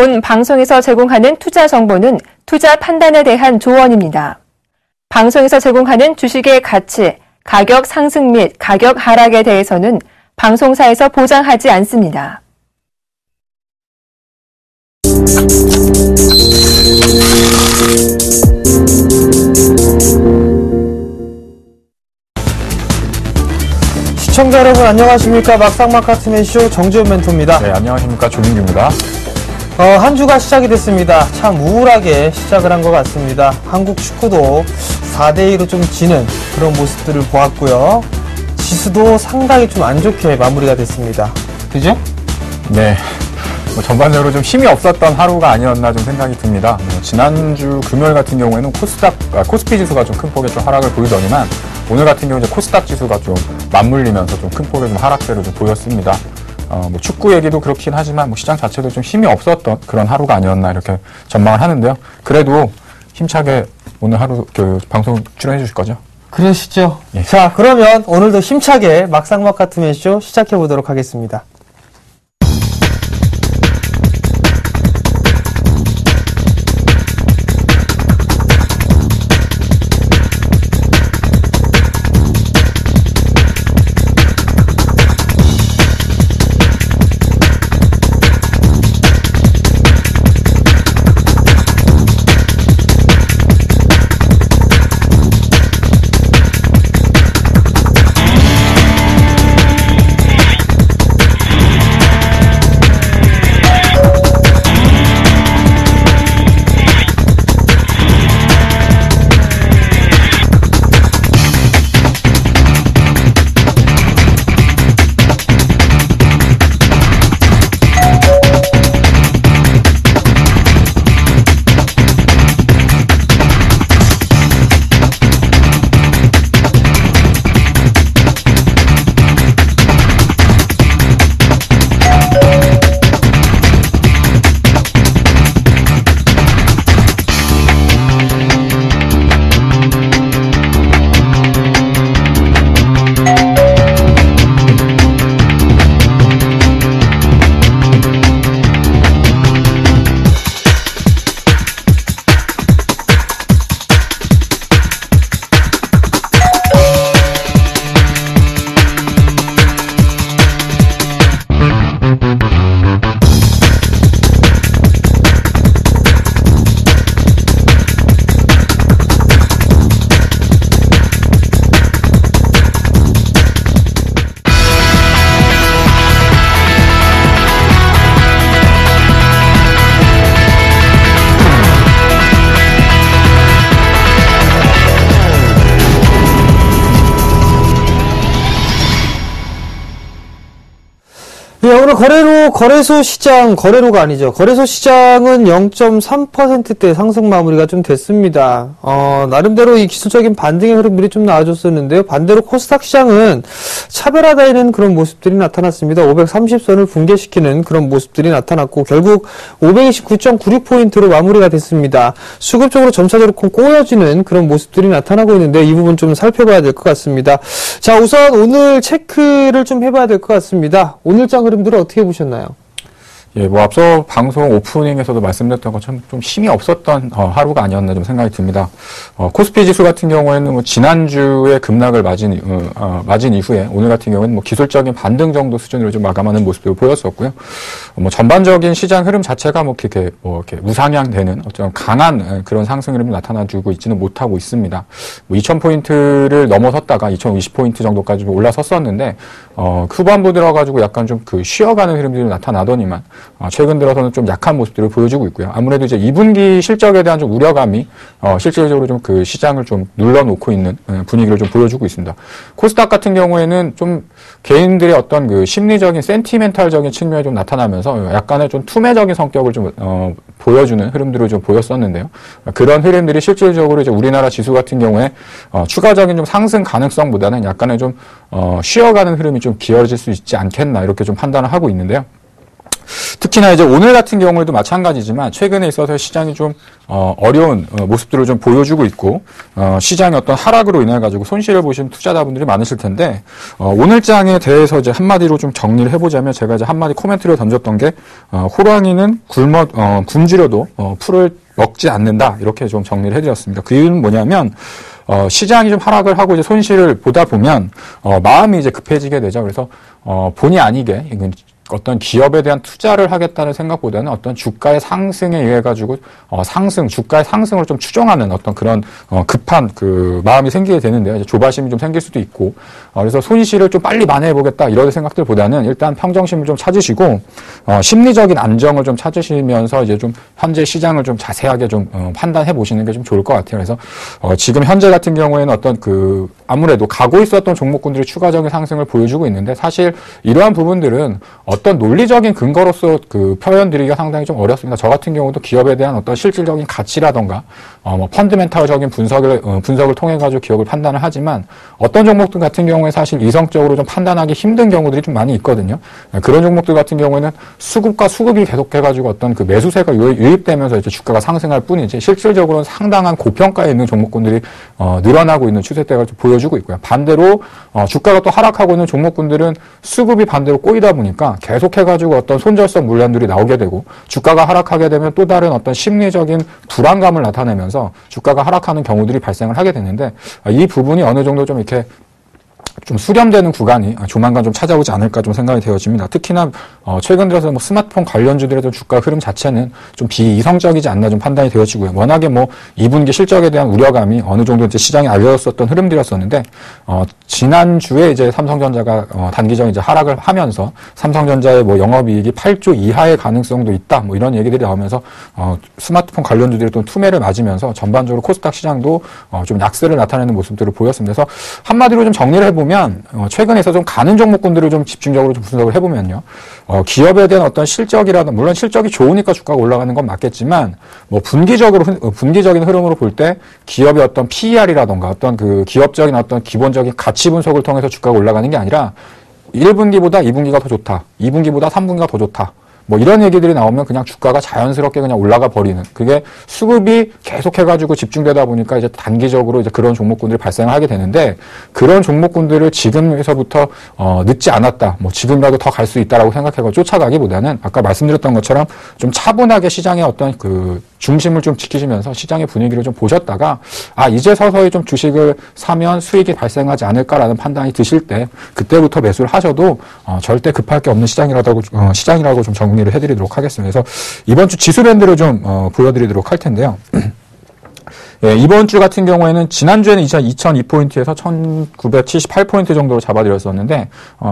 본 방송에서 제공하는 투자 정보는 투자 판단에 대한 조언입니다. 방송에서 제공하는 주식의 가치, 가격 상승 및 가격 하락에 대해서는 방송사에서 보장하지 않습니다. 시청자 여러분 안녕하십니까. 막상막하트맨쇼 정지훈 멘토입니다. 네, 안녕하십니까. 조민규입니다. 한 주가 시작이 됐습니다. 참 우울하게 시작을 한 것 같습니다. 한국 축구도 4대2로 좀 지는 그런 모습들을 보았고요. 지수도 상당히 좀 안 좋게 마무리가 됐습니다. 그죠? 네. 전반적으로 좀 힘이 없었던 하루가 아니었나 좀 생각이 듭니다. 지난주 금요일 같은 경우에는 코스피 지수가 좀 큰 폭의 좀 하락을 보이더니만 오늘 같은 경우 이제 코스닥 지수가 좀 맞물리면서 좀 큰 폭의 좀 하락세를 좀 보였습니다. 축구 얘기도 그렇긴 하지만 시장 자체도 좀 힘이 없었던 그런 하루가 아니었나 이렇게 전망을 하는데요. 그래도 힘차게 오늘 하루 방송 출연해 주실 거죠? 그러시죠. 예. 자, 그러면 오늘도 힘차게 막상막하트맨쇼 시작해 보도록 하겠습니다. 오늘 거래소 시장, 거래로가 아니죠. 거래소 시장은 0.3%대 상승 마무리가 좀 됐습니다. 나름대로 이 기술적인 반등의 흐름들이 좀 나와줬었는데요. 반대로 코스닥 시장은 차별화되는 그런 모습들이 나타났습니다. 530선을 붕괴시키는 그런 모습들이 나타났고, 결국 529.96포인트로 마무리가 됐습니다. 수급적으로 점차적으로 꼬여지는 그런 모습들이 나타나고 있는데, 이 부분 좀 살펴봐야 될 것 같습니다. 자, 우선 오늘 체크를 좀 해봐야 될 것 같습니다. 오늘장 흐름들을 어떻게 보셨나요? 예, 앞서 방송 오프닝에서도 말씀드렸던 것처럼 좀 힘이 없었던 하루가 아니었나 좀 생각이 듭니다. 코스피 지수 같은 경우에는 지난주에 급락을 맞은 이후에 오늘 같은 경우에는 기술적인 반등 정도 수준으로 좀 마감하는 모습도 보였었고요. 전반적인 시장 흐름 자체가 이렇게 우상향되는 어떤 강한 그런 상승 흐름이 나타나주고 있지는 못하고 있습니다. 2000포인트를 넘어섰다가 2020포인트 정도까지 올라섰었는데, 후반부 들어가지고 약간 좀 쉬어가는 흐름들이 나타나더니만, 최근 들어서는 좀 약한 모습들을 보여주고 있고요. 아무래도 이제 2분기 실적에 대한 좀 우려감이 실질적으로 좀 시장을 좀 눌러놓고 있는 분위기를 좀 보여주고 있습니다. 코스닥 같은 경우에는 좀 개인들의 어떤 심리적인 센티멘탈적인 측면이 좀 나타나면서 약간의 좀 투매적인 성격을 좀 보여주는 흐름들을 좀 보였었는데요. 그런 흐름들이 실질적으로 이제 우리나라 지수 같은 경우에 추가적인 좀 상승 가능성보다는 약간의 좀 쉬어가는 흐름이 좀 기울어질 수 있지 않겠나 이렇게 좀 판단을 하고 있는데요. 특히나 이제 오늘 같은 경우에도 마찬가지지만 최근에 있어서 시장이 좀 어려운 모습들을 좀 보여주고 있고 시장의 어떤 하락으로 인해 가지고 손실을 보신 투자자분들이 많으실 텐데 오늘장에 대해서 이제 한마디로 좀 정리를 해보자면 제가 이제 한마디 코멘트를 던졌던 게 호랑이는 굶주려도 풀을 먹지 않는다 이렇게 좀 정리를 해드렸습니다. 그 이유는 뭐냐면 시장이 좀 하락을 하고 이제 손실을 보다 보면 마음이 이제 급해지게 되죠. 그래서 본의 아니게 어떤 기업에 대한 투자를 하겠다는 생각보다는 어떤 주가의 상승에 의해 가지고 주가의 상승을 좀 추종하는 어떤 그런 급한 그 마음이 생기게 되는데요. 이제 조바심이 좀 생길 수도 있고 그래서 손실을 좀 빨리 만회해 보겠다 이런 생각들보다는 일단 평정심을 좀 찾으시고 심리적인 안정을 좀 찾으시면서 이제 좀 현재 시장을 좀 자세하게 좀 판단해 보시는 게 좀 좋을 것 같아요. 그래서 지금 현재 같은 경우에는 어떤 그 아무래도 가고 있었던 종목군들이 추가적인 상승을 보여주고 있는데 사실 이러한 부분들은 어떤 논리적인 근거로서 그 표현드리기가 상당히 좀 어렵습니다. 저 같은 경우도 기업에 대한 어떤 실질적인 가치라던가 뭐 펀드멘탈적인 분석을 통해 가지고 기업을 판단을 하지만 어떤 종목들 같은 경우에 사실 이성적으로 좀 판단하기 힘든 경우들이 좀 많이 있거든요. 그런 종목들 같은 경우에는 수급과 수급이 계속해 가지고 어떤 그 매수세가 유입되면서 이제 주가가 상승할 뿐이지 실질적으로는 상당한 고평가에 있는 종목군들이 늘어나고 있는 추세대가 좀 보여주고 있고요. 반대로 주가가 또 하락하고 있는 종목군들은 수급이 반대로 꼬이다 보니까 계속해가지고 어떤 손절성 물량들이 나오게 되고 주가가 하락하게 되면 또 다른 어떤 심리적인 불안감을 나타내면서 주가가 하락하는 경우들이 발생을 하게 되는데 이 부분이 어느 정도 좀 이렇게 좀 수렴되는 구간이 조만간 좀 찾아오지 않을까 좀 생각이 되어집니다. 특히나 최근 들어서 뭐 스마트폰 관련주들의 주가 흐름 자체는 좀 비이성적이지 않나 좀 판단이 되어지고요. 워낙에 뭐 2분기 실적에 대한 우려감이 어느 정도 이제 시장에 알려졌었던 흐름들이었었는데 지난주에 이제 삼성전자가 단기적인 이제 하락을 하면서 삼성전자의 뭐 영업이익이 8조 이하의 가능성도 있다 뭐 이런 얘기들이 나오면서 스마트폰 관련주들이 또 투매를 맞으면서 전반적으로 코스닥 시장도 좀 약세를 나타내는 모습들을 보였습니다. 그래서 한마디로 좀 정리를 해보면 최근에 있어서 좀 가는 종목군들을 좀 집중적으로 좀 분석을 해보면요. 기업에 대한 어떤 실적이라든 물론 실적이 좋으니까 주가가 올라가는 건 맞겠지만 뭐 분기적인 흐름으로 볼 때 기업의 어떤 PER이라던가 어떤 그 기업적인 어떤 기본적인 가치 분석을 통해서 주가가 올라가는 게 아니라 1분기보다 2분기가 더 좋다. 2분기보다 3분기가 더 좋다. 뭐 이런 얘기들이 나오면 그냥 주가가 자연스럽게 그냥 올라가 버리는 그게 수급이 계속해가지고 집중되다 보니까 이제 단기적으로 이제 그런 종목군들이 발생을 하게 되는데 그런 종목군들을 지금에서부터 늦지 않았다 뭐 지금이라도 더 갈 수 있다라고 생각해서 쫓아가기보다는 아까 말씀드렸던 것처럼 좀 차분하게 시장의 어떤 그 중심을 좀 지키시면서 시장의 분위기를 좀 보셨다가 이제 서서히 좀 주식을 사면 수익이 발생하지 않을까라는 판단이 드실 때 그때부터 매수를 하셔도 절대 급할 게 없는 시장이라고 좀 정리를 해드리도록 하겠습니다. 그래서 이번 주 지수 밴드를 좀 보여드리도록 할 텐데요. 예, 이번 주 같은 경우에는 지난주에는 2002포인트에서 1978포인트 정도로 잡아드렸었는데,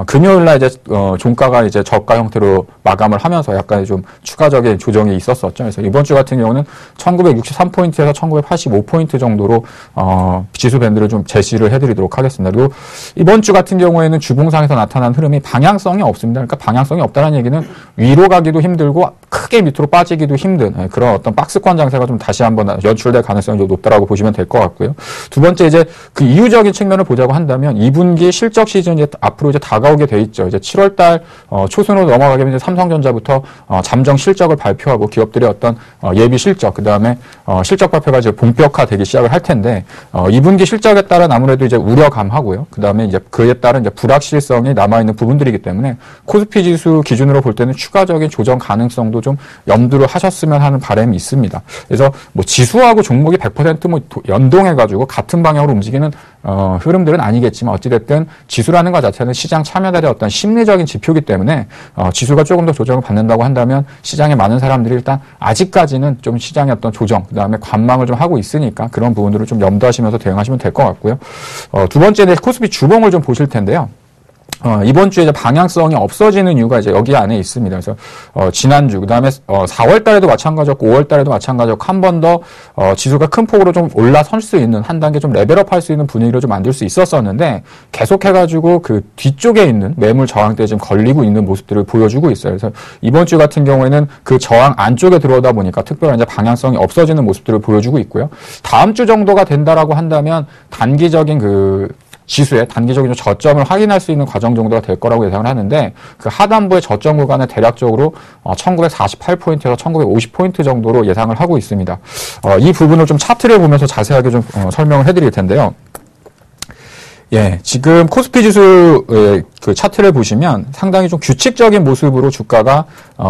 금요일날 이제, 종가가 이제 저가 형태로 마감을 하면서 약간의 좀 추가적인 조정이 있었었죠. 그래서 이번 주 같은 경우는 1963포인트에서 1985포인트 정도로, 지수 밴드를 좀 제시를 해드리도록 하겠습니다. 그리고 이번 주 같은 경우에는 주봉상에서 나타난 흐름이 방향성이 없습니다. 그러니까 방향성이 없다는 얘기는 위로 가기도 힘들고 크게 밑으로 빠지기도 힘든 그런 어떤 박스권 장세가 좀 다시 한번 연출될 가능성이 좀 높다라고 보시면 될 것 같고요. 두 번째 이제 그 이유적인 측면을 보자고 한다면 2분기 실적 시즌이 앞으로 이제 다가오게 돼 있죠. 이제 7월달 초순으로 넘어가게 되면 이제 삼성전자부터 잠정 실적을 발표하고 기업들의 어떤 예비 실적 그다음에 실적 발표가 이제 본격화되기 시작을 할 텐데 2분기 실적에 따른 아무래도 이제 우려감하고요. 그다음에 이제 그에 따른 이제 불확실성이 남아 있는 부분들이기 때문에 코스피 지수 기준으로 볼 때는 추가적인 조정 가능성도 좀 염두를 하셨으면 하는 바람이 있습니다. 그래서 뭐 지수하고 종목이 100% 뭐 연동해가지고 같은 방향으로 움직이는 흐름들은 아니겠지만 어찌됐든 지수라는 것 자체는 시장 참여자의 어떤 심리적인 지표이기 때문에 지수가 조금 더 조정을 받는다고 한다면 시장에 많은 사람들이 일단 아직까지는 좀 시장의 어떤 조정 그다음에 관망을 좀 하고 있으니까 그런 부분들을 좀 염두하시면서 대응하시면 될 것 같고요. 두 번째는 코스피 주봉을 좀 보실 텐데요. 이번 주에 이제 방향성이 없어지는 이유가 이제 여기 안에 있습니다. 그래서, 지난주, 그 다음에, 4월 달에도 마찬가지였고, 5월 달에도 마찬가지였고, 한 번 더, 지수가 큰 폭으로 좀 올라설 수 있는, 한 단계 좀 레벨업 할 수 있는 분위기를 좀 만들 수 있었었는데, 계속해가지고 그 뒤쪽에 있는 매물 저항대에 지금 걸리고 있는 모습들을 보여주고 있어요. 그래서 이번 주 같은 경우에는 그 저항 안쪽에 들어오다 보니까 특별한 이제 방향성이 없어지는 모습들을 보여주고 있고요. 다음 주 정도가 된다라고 한다면, 단기적인 지수의 단기적인 저점을 확인할 수 있는 과정 정도가 될 거라고 예상을 하는데 그 하단부의 저점 구간은 대략적으로 1948포인트에서 1950포인트 정도로 예상을 하고 있습니다. 이 부분을 좀 차트를 보면서 자세하게 좀 설명을 해드릴 텐데요. 예, 지금 코스피 지수의 그 차트를 보시면 상당히 좀 규칙적인 모습으로 주가가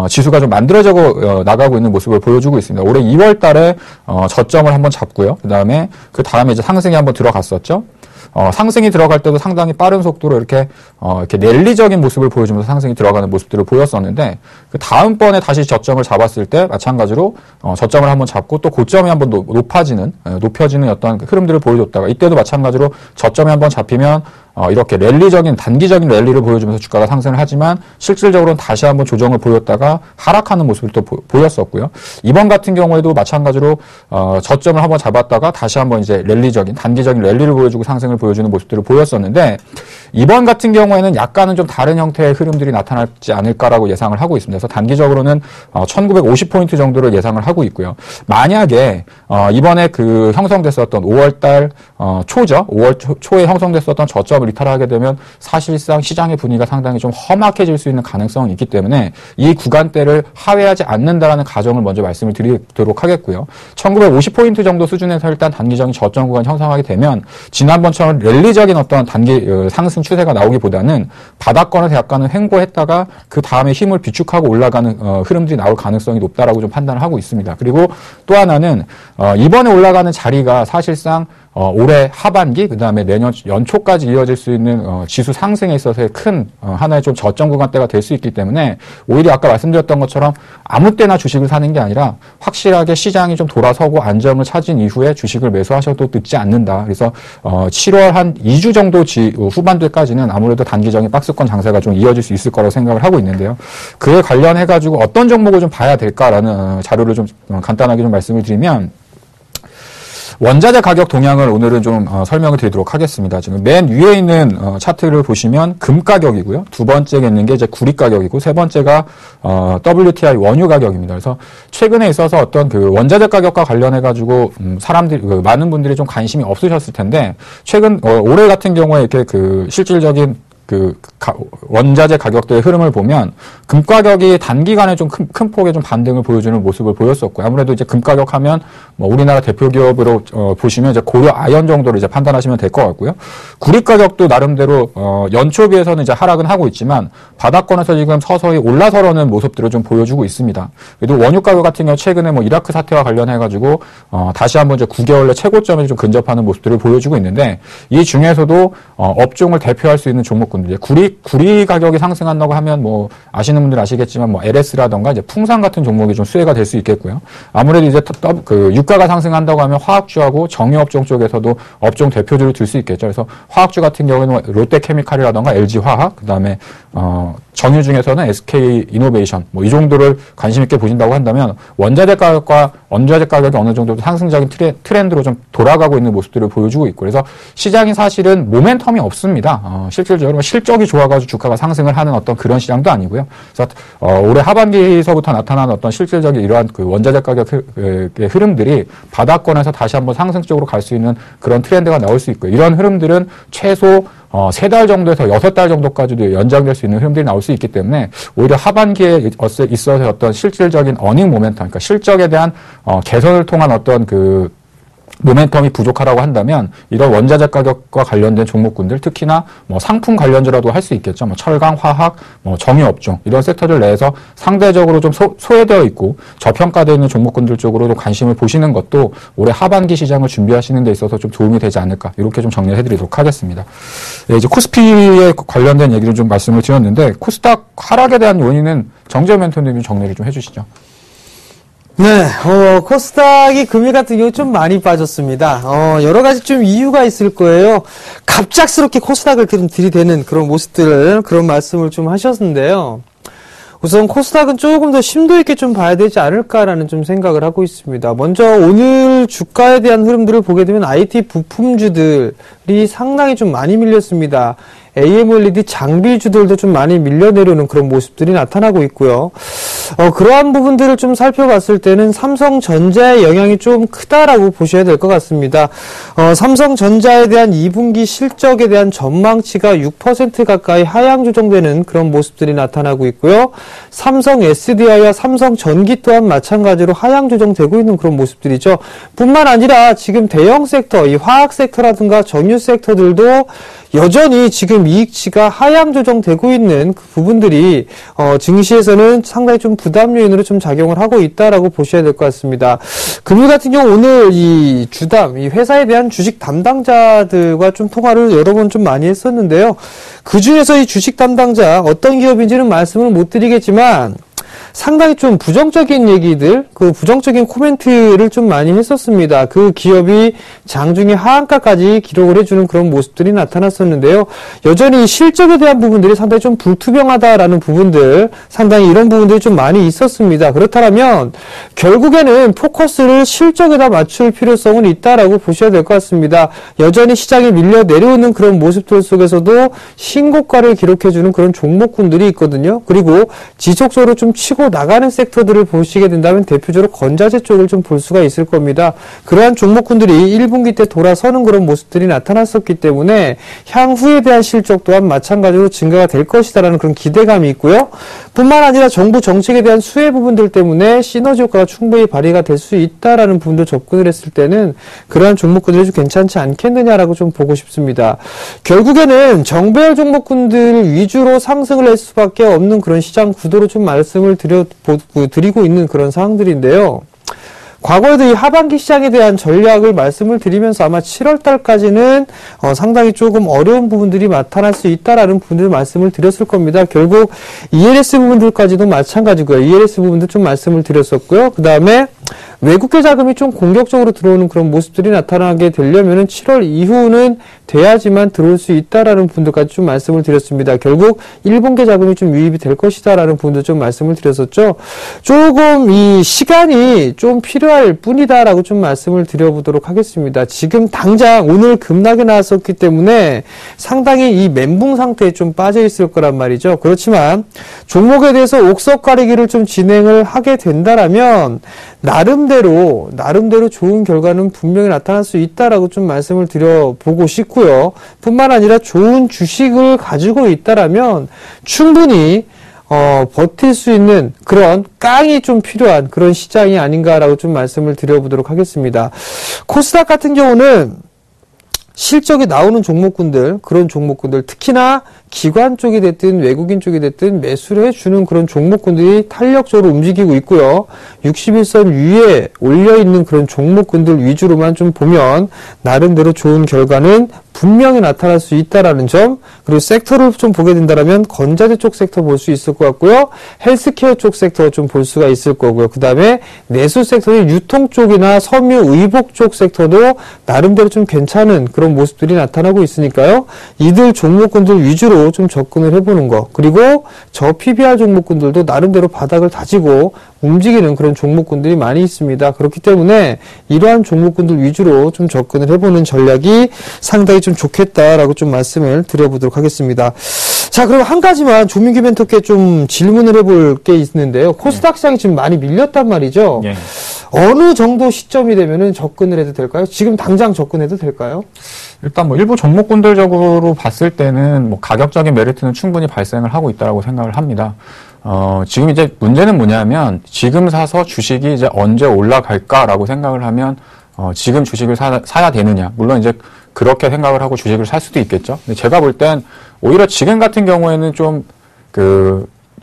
지수가 좀 만들어져 나가고 있는 모습을 보여주고 있습니다. 올해 2월 달에 저점을 한번 잡고요. 그다음에 이제 상승이 한번 들어갔었죠. 상승이 들어갈 때도 상당히 빠른 속도로 이렇게 랠리적인 모습을 보여주면서 상승이 들어가는 모습들을 보였었는데, 그 다음번에 다시 저점을 잡았을 때 마찬가지로, 저점을 한번 잡고 또 고점이 한번 높여지는 어떤 흐름들을 보여줬다가, 이때도 마찬가지로 저점이 한번 잡히면, 이렇게 단기적인 랠리를 보여주면서 주가가 상승을 하지만 실질적으로는 다시 한번 조정을 보였다가 하락하는 모습을 또 보였었고요. 이번 같은 경우에도 마찬가지로 저점을 한번 잡았다가 다시 한번 이제 단기적인 랠리를 보여주고 상승을 보여주는 모습들을 보였었는데, 이번 같은 경우에는 약간은 좀 다른 형태의 흐름들이 나타나지 않을까라고 예상을 하고 있습니다. 그래서 단기적으로는 1950포인트 정도를 예상을 하고 있고요. 만약에 이번에 그 형성됐었던 5월달 초죠. 5월 초에 형성됐었던 저점을 이탈하게 되면 사실상 시장의 분위기가 상당히 좀 험악해질 수 있는 가능성이 있기 때문에 이 구간대를 하회하지 않는다라는 가정을 먼저 말씀을 드리도록 하겠고요. 1950포인트 정도 수준에서 일단 단기적인 저점 구간 형성하게 되면 지난번처럼 랠리적인 어떤 단기 상승 추세가 나오기보다는 바닥권에서 약간은 횡보했다가 그 다음에 힘을 비축하고 올라가는 흐름들이 나올 가능성이 높다라고 좀 판단을 하고 있습니다. 그리고 또 하나는 이번에 올라가는 자리가 사실상 올해 하반기 그다음에 내년 연초까지 이어질 수 있는 지수 상승에 있어서의 큰 하나의 좀 저점 구간대가 될 수 있기 때문에 오히려 아까 말씀드렸던 것처럼 아무 때나 주식을 사는 게 아니라 확실하게 시장이 좀 돌아서고 안정을 찾은 이후에 주식을 매수하셔도 늦지 않는다. 그래서 7월 한 2주 정도 후반대까지는 아무래도 단기적인 박스권 장세가 좀 이어질 수 있을 거라고 생각을 하고 있는데요. 그에 관련해 가지고 어떤 종목을 좀 봐야 될까라는 자료를 좀 간단하게 좀 말씀을 드리면, 원자재 가격 동향을 오늘은 좀 설명을 드리도록 하겠습니다. 지금 맨 위에 있는 차트를 보시면 금 가격이고요. 두 번째에 있는 게 이제 구리 가격이고, 세 번째가 WTI 원유 가격입니다. 그래서 최근에 있어서 어떤 그 원자재 가격과 관련해 가지고 많은 분들이 좀 관심이 없으셨을 텐데, 올해 같은 경우에 이렇게 그 실질적인 원자재 가격대의 흐름을 보면 금 가격이 단기간에 좀 큰 폭의 좀 반등을 보여주는 모습을 보였었고요. 아무래도 이제 금 가격 하면 우리나라 대표 기업으로 보시면 이제 고려 아연 정도로 이제 판단하시면 될 것 같고요. 구리 가격도 나름대로 연초 비해서는 이제 하락은 하고 있지만 바닥권에서 지금 서서히 올라서려는 모습들을 좀 보여주고 있습니다. 그래도 원유 가격 같은 경우 최근에 이라크 사태와 관련해 가지고 다시 한번 이제 9개월 내 최고점에 좀 근접하는 모습들을 보여주고 있는데, 이 중에서도 업종을 대표할 수 있는 종목군 구리 가격이 상승한다고 하면 아시는 분들 아시겠지만 LS라던가 이제 풍산 같은 종목이 좀 수혜가 될 수 있겠고요. 아무래도 이제 유가가 상승한다고 하면 화학주하고 정유업종 쪽에서도 업종 대표주를 들 수 있겠죠. 그래서 화학주 같은 경우에는 롯데케미칼이라던가 LG화학, 그다음에 정유 중에서는 SK이노베이션 이 정도를 관심 있게 보신다고 한다면, 원자재 가격이 어느 정도 상승적인 트렌드로 좀 돌아가고 있는 모습들을 보여주고 있고, 그래서 시장이 사실은 모멘텀이 없습니다. 실질적으로 실적이 좋아가지고 주가가 상승을 하는 어떤 그런 시장도 아니고요. 그래서 올해 하반기서부터 나타난 어떤 실질적인 이러한 그 원자재 가격의 흐름들이 바닥권에서 다시 한번 상승 쪽으로 갈 수 있는 그런 트렌드가 나올 수 있고요. 이런 흐름들은 최소 3달 정도에서 6달 정도까지도 연장될 수 있는 흐름들이 나올 수 있기 때문에, 오히려 하반기에 있어서 어떤 실질적인 어닝 모멘텀, 그러니까 실적에 대한 개선을 통한 어떤 모멘텀이 부족하다고 한다면 이런 원자재 가격과 관련된 종목군들, 특히나 상품 관련주라도 할 수 있겠죠. 철강, 화학, 정유업종 이런 섹터들 내에서 상대적으로 좀 소외되어 있고 저평가되어 있는 종목군들 쪽으로도 관심을 보시는 것도 올해 하반기 시장을 준비하시는 데 있어서 좀 도움이 되지 않을까, 이렇게 좀 정리를 해드리도록 하겠습니다. 네, 이제 코스피에 관련된 얘기를 좀 말씀을 드렸는데, 코스닥 하락에 대한 요인은 정재현 멘토님이 정리를 좀 해주시죠. 네, 코스닥이 금일 같은 경우 좀 많이 빠졌습니다. 여러 가지 좀 이유가 있을 거예요. 갑작스럽게 코스닥을 들이대는 그런 모습들을, 그런 말씀을 좀 하셨는데요. 우선 코스닥은 조금 더 심도 있게 좀 봐야 되지 않을까라는 좀 생각을 하고 있습니다. 먼저 오늘 주가에 대한 흐름들을 보게 되면 IT 부품주들이 상당히 좀 많이 밀렸습니다. AMOLED 장비주들도 좀 많이 밀려 내려오는 그런 모습들이 나타나고 있고요. 그러한 부분들을 좀 살펴봤을 때는 삼성전자의 영향이 좀 크다라고 보셔야 될 것 같습니다. 삼성전자에 대한 2분기 실적에 대한 전망치가 6% 가까이 하향 조정되는 그런 모습들이 나타나고 있고요. 삼성 SDI와 삼성전기 또한 마찬가지로 하향 조정되고 있는 그런 모습들이죠. 뿐만 아니라 지금 대형 섹터, 이 화학 섹터라든가 정유 섹터들도 여전히 지금 이익치가 하향 조정되고 있는 그 부분들이 증시에서는 상당히 좀 부담 요인으로 좀 작용을 하고 있다라고 보셔야 될 것 같습니다. 금일 같은 경우 오늘 이 주담, 이 회사에 대한 주식 담당자들과 좀 통화를 여러 번 좀 많이 했었는데요. 그 중에서 이 주식 담당자 어떤 기업인지는 말씀을 못 드리겠지만 상당히 좀 부정적인 얘기들, 그 부정적인 코멘트를 좀 많이 했었습니다. 그 기업이 장중에 하한가까지 기록을 해주는 그런 모습들이 나타났었는데요. 여전히 실적에 대한 부분들이 상당히 좀 불투명하다라는 부분들, 상당히 이런 부분들이 좀 많이 있었습니다. 그렇다면 결국에는 포커스를 실적에다 맞출 필요성은 있다라고 보셔야 될 것 같습니다. 여전히 시장에 밀려 내려오는 그런 모습들 속에서도 신고가를 기록해주는 그런 종목군들이 있거든요. 그리고 지속적으로 좀 치고 나가는 섹터들을 보시게 된다면 대표적으로 건자재 쪽을 좀 볼 수가 있을 겁니다. 그러한 종목군들이 1분기 때 돌아서는 그런 모습들이 나타났었기 때문에 향후에 대한 실적 또한 마찬가지로 증가가 될 것이다라는 그런 기대감이 있고요. 뿐만 아니라 정부 정책에 대한 수혜 부분들 때문에 시너지 효과가 충분히 발휘가 될 수 있다라는 부분도 접근을 했을 때는 그러한 종목군들이 좀 괜찮지 않겠느냐라고 좀 보고 싶습니다. 결국에는 정배열 종목군들 위주로 상승을 할 수밖에 없는 그런 시장 구도로 좀 말씀을 드리고 있는 그런 상황들인데요. 과거에도 이 하반기 시장에 대한 전략을 말씀을 드리면서 아마 7월 달까지는 상당히 조금 어려운 부분들이 나타날 수 있다라는 부분들 말씀을 드렸을 겁니다. 결국 ELS 부분들까지도 마찬가지고요. ELS 부분도 좀 말씀을 드렸었고요. 그 다음에 외국계 자금이 좀 공격적으로 들어오는 그런 모습들이 나타나게 되려면은 7월 이후는 돼야지만 들어올 수 있다라는 부분들까지 좀 말씀을 드렸습니다. 결국 일본계 자금이 좀 유입이 될 것이다라는 부분도 좀 말씀을 드렸었죠. 조금 이 시간이 좀 필요할 뿐이다라고 좀 말씀을 드려보도록 하겠습니다. 지금 당장 오늘 급락이 나왔었기 때문에 상당히 이 멘붕 상태에 좀 빠져 있을 거란 말이죠. 그렇지만 종목에 대해서 옥석 가리기를 좀 진행을 하게 된다라면 나름대로 좋은 결과는 분명히 나타날 수 있다라고 좀 말씀을 드려보고 싶고요. 뿐만 아니라 좋은 주식을 가지고 있다라면 충분히 버틸 수 있는 그런 깡이 좀 필요한 그런 시장이 아닌가라고 좀 말씀을 드려보도록 하겠습니다. 코스닥 같은 경우는 실적이 나오는 종목군들, 그런 종목군들, 특히나 기관 쪽이 됐든 외국인 쪽이 됐든 매수를 해주는 그런 종목군들이 탄력적으로 움직이고 있고요. 61선 위에 올려있는 그런 종목군들 위주로만 좀 보면 나름대로 좋은 결과는 분명히 나타날 수 있다라는 점, 그리고 섹터를 좀 보게 된다면 건자재 쪽 섹터 볼 수 있을 것 같고요. 헬스케어 쪽 섹터 좀 볼 수가 있을 거고요. 그 다음에 내수 섹터의 유통 쪽이나 섬유 의복 쪽 섹터도 나름대로 좀 괜찮은 그런 모습들이 나타나고 있으니까요. 이들 종목군들 위주로 좀 접근을 해보는 거, 그리고 저 PBR 종목군들도 나름대로 바닥을 다지고 움직이는 그런 종목군들이 많이 있습니다. 그렇기 때문에 이러한 종목군들 위주로 좀 접근을 해보는 전략이 상당히 좀 좋겠다라고 좀 말씀을 드려보도록 하겠습니다. 자, 그럼 한 가지만 조민규 멘토께 좀 질문을 해볼 게 있는데요. 코스닥 시장이 지금 많이 밀렸단 말이죠. 예. 어느 정도 시점이 되면은 접근을 해도 될까요? 지금 당장 접근해도 될까요? 일단 뭐 일부 종목군들적으로 봤을 때는 뭐 가격적인 메리트는 충분히 발생을 하고 있다고 생각을 합니다. 지금 이제 문제는 뭐냐면 지금 사서 주식이 이제 언제 올라갈까라고 생각을 하면 지금 주식을 사야 되느냐. 물론 이제 그렇게 생각을 하고 주식을 살 수도 있겠죠. 근데 제가 볼 땐 오히려 지금 같은 경우에는 좀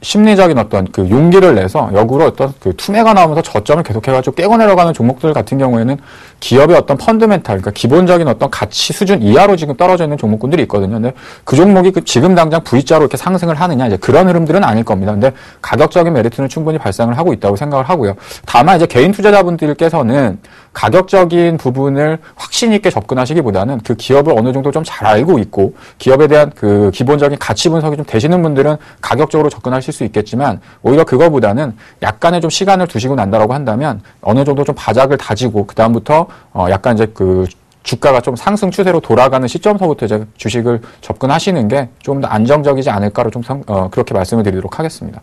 심리적인 어떤 그 용기를 내서 역으로 어떤 그 투매가 나오면서 저점을 계속해가지고 깨고 내려가는 종목들 같은 경우에는 기업의 어떤 펀드멘탈, 그러니까 기본적인 어떤 가치 수준 이하로 지금 떨어져 있는 종목군들이 있거든요. 근데 그 종목이 지금 당장 V자로 이렇게 상승을 하느냐, 이제 그런 흐름들은 아닐 겁니다. 근데 가격적인 메리트는 충분히 발생을 하고 있다고 생각을 하고요. 다만 이제 개인 투자자분들께서는 가격적인 부분을 확신 있게 접근하시기보다는 그 기업을 어느 정도 좀 잘 알고 있고 기업에 대한 그 기본적인 가치 분석이 좀 되시는 분들은 가격적으로 접근하실 수 있겠지만 오히려 그거보다는 약간의 좀 시간을 두시고 난다라고 한다면 어느 정도 좀 바닥을 다지고 그 다음부터 약간 이제 그 주가가 좀 상승 추세로 돌아가는 시점서부터 이제 주식을 접근하시는 게 좀 더 안정적이지 않을까로 좀 그렇게 말씀을 드리도록 하겠습니다.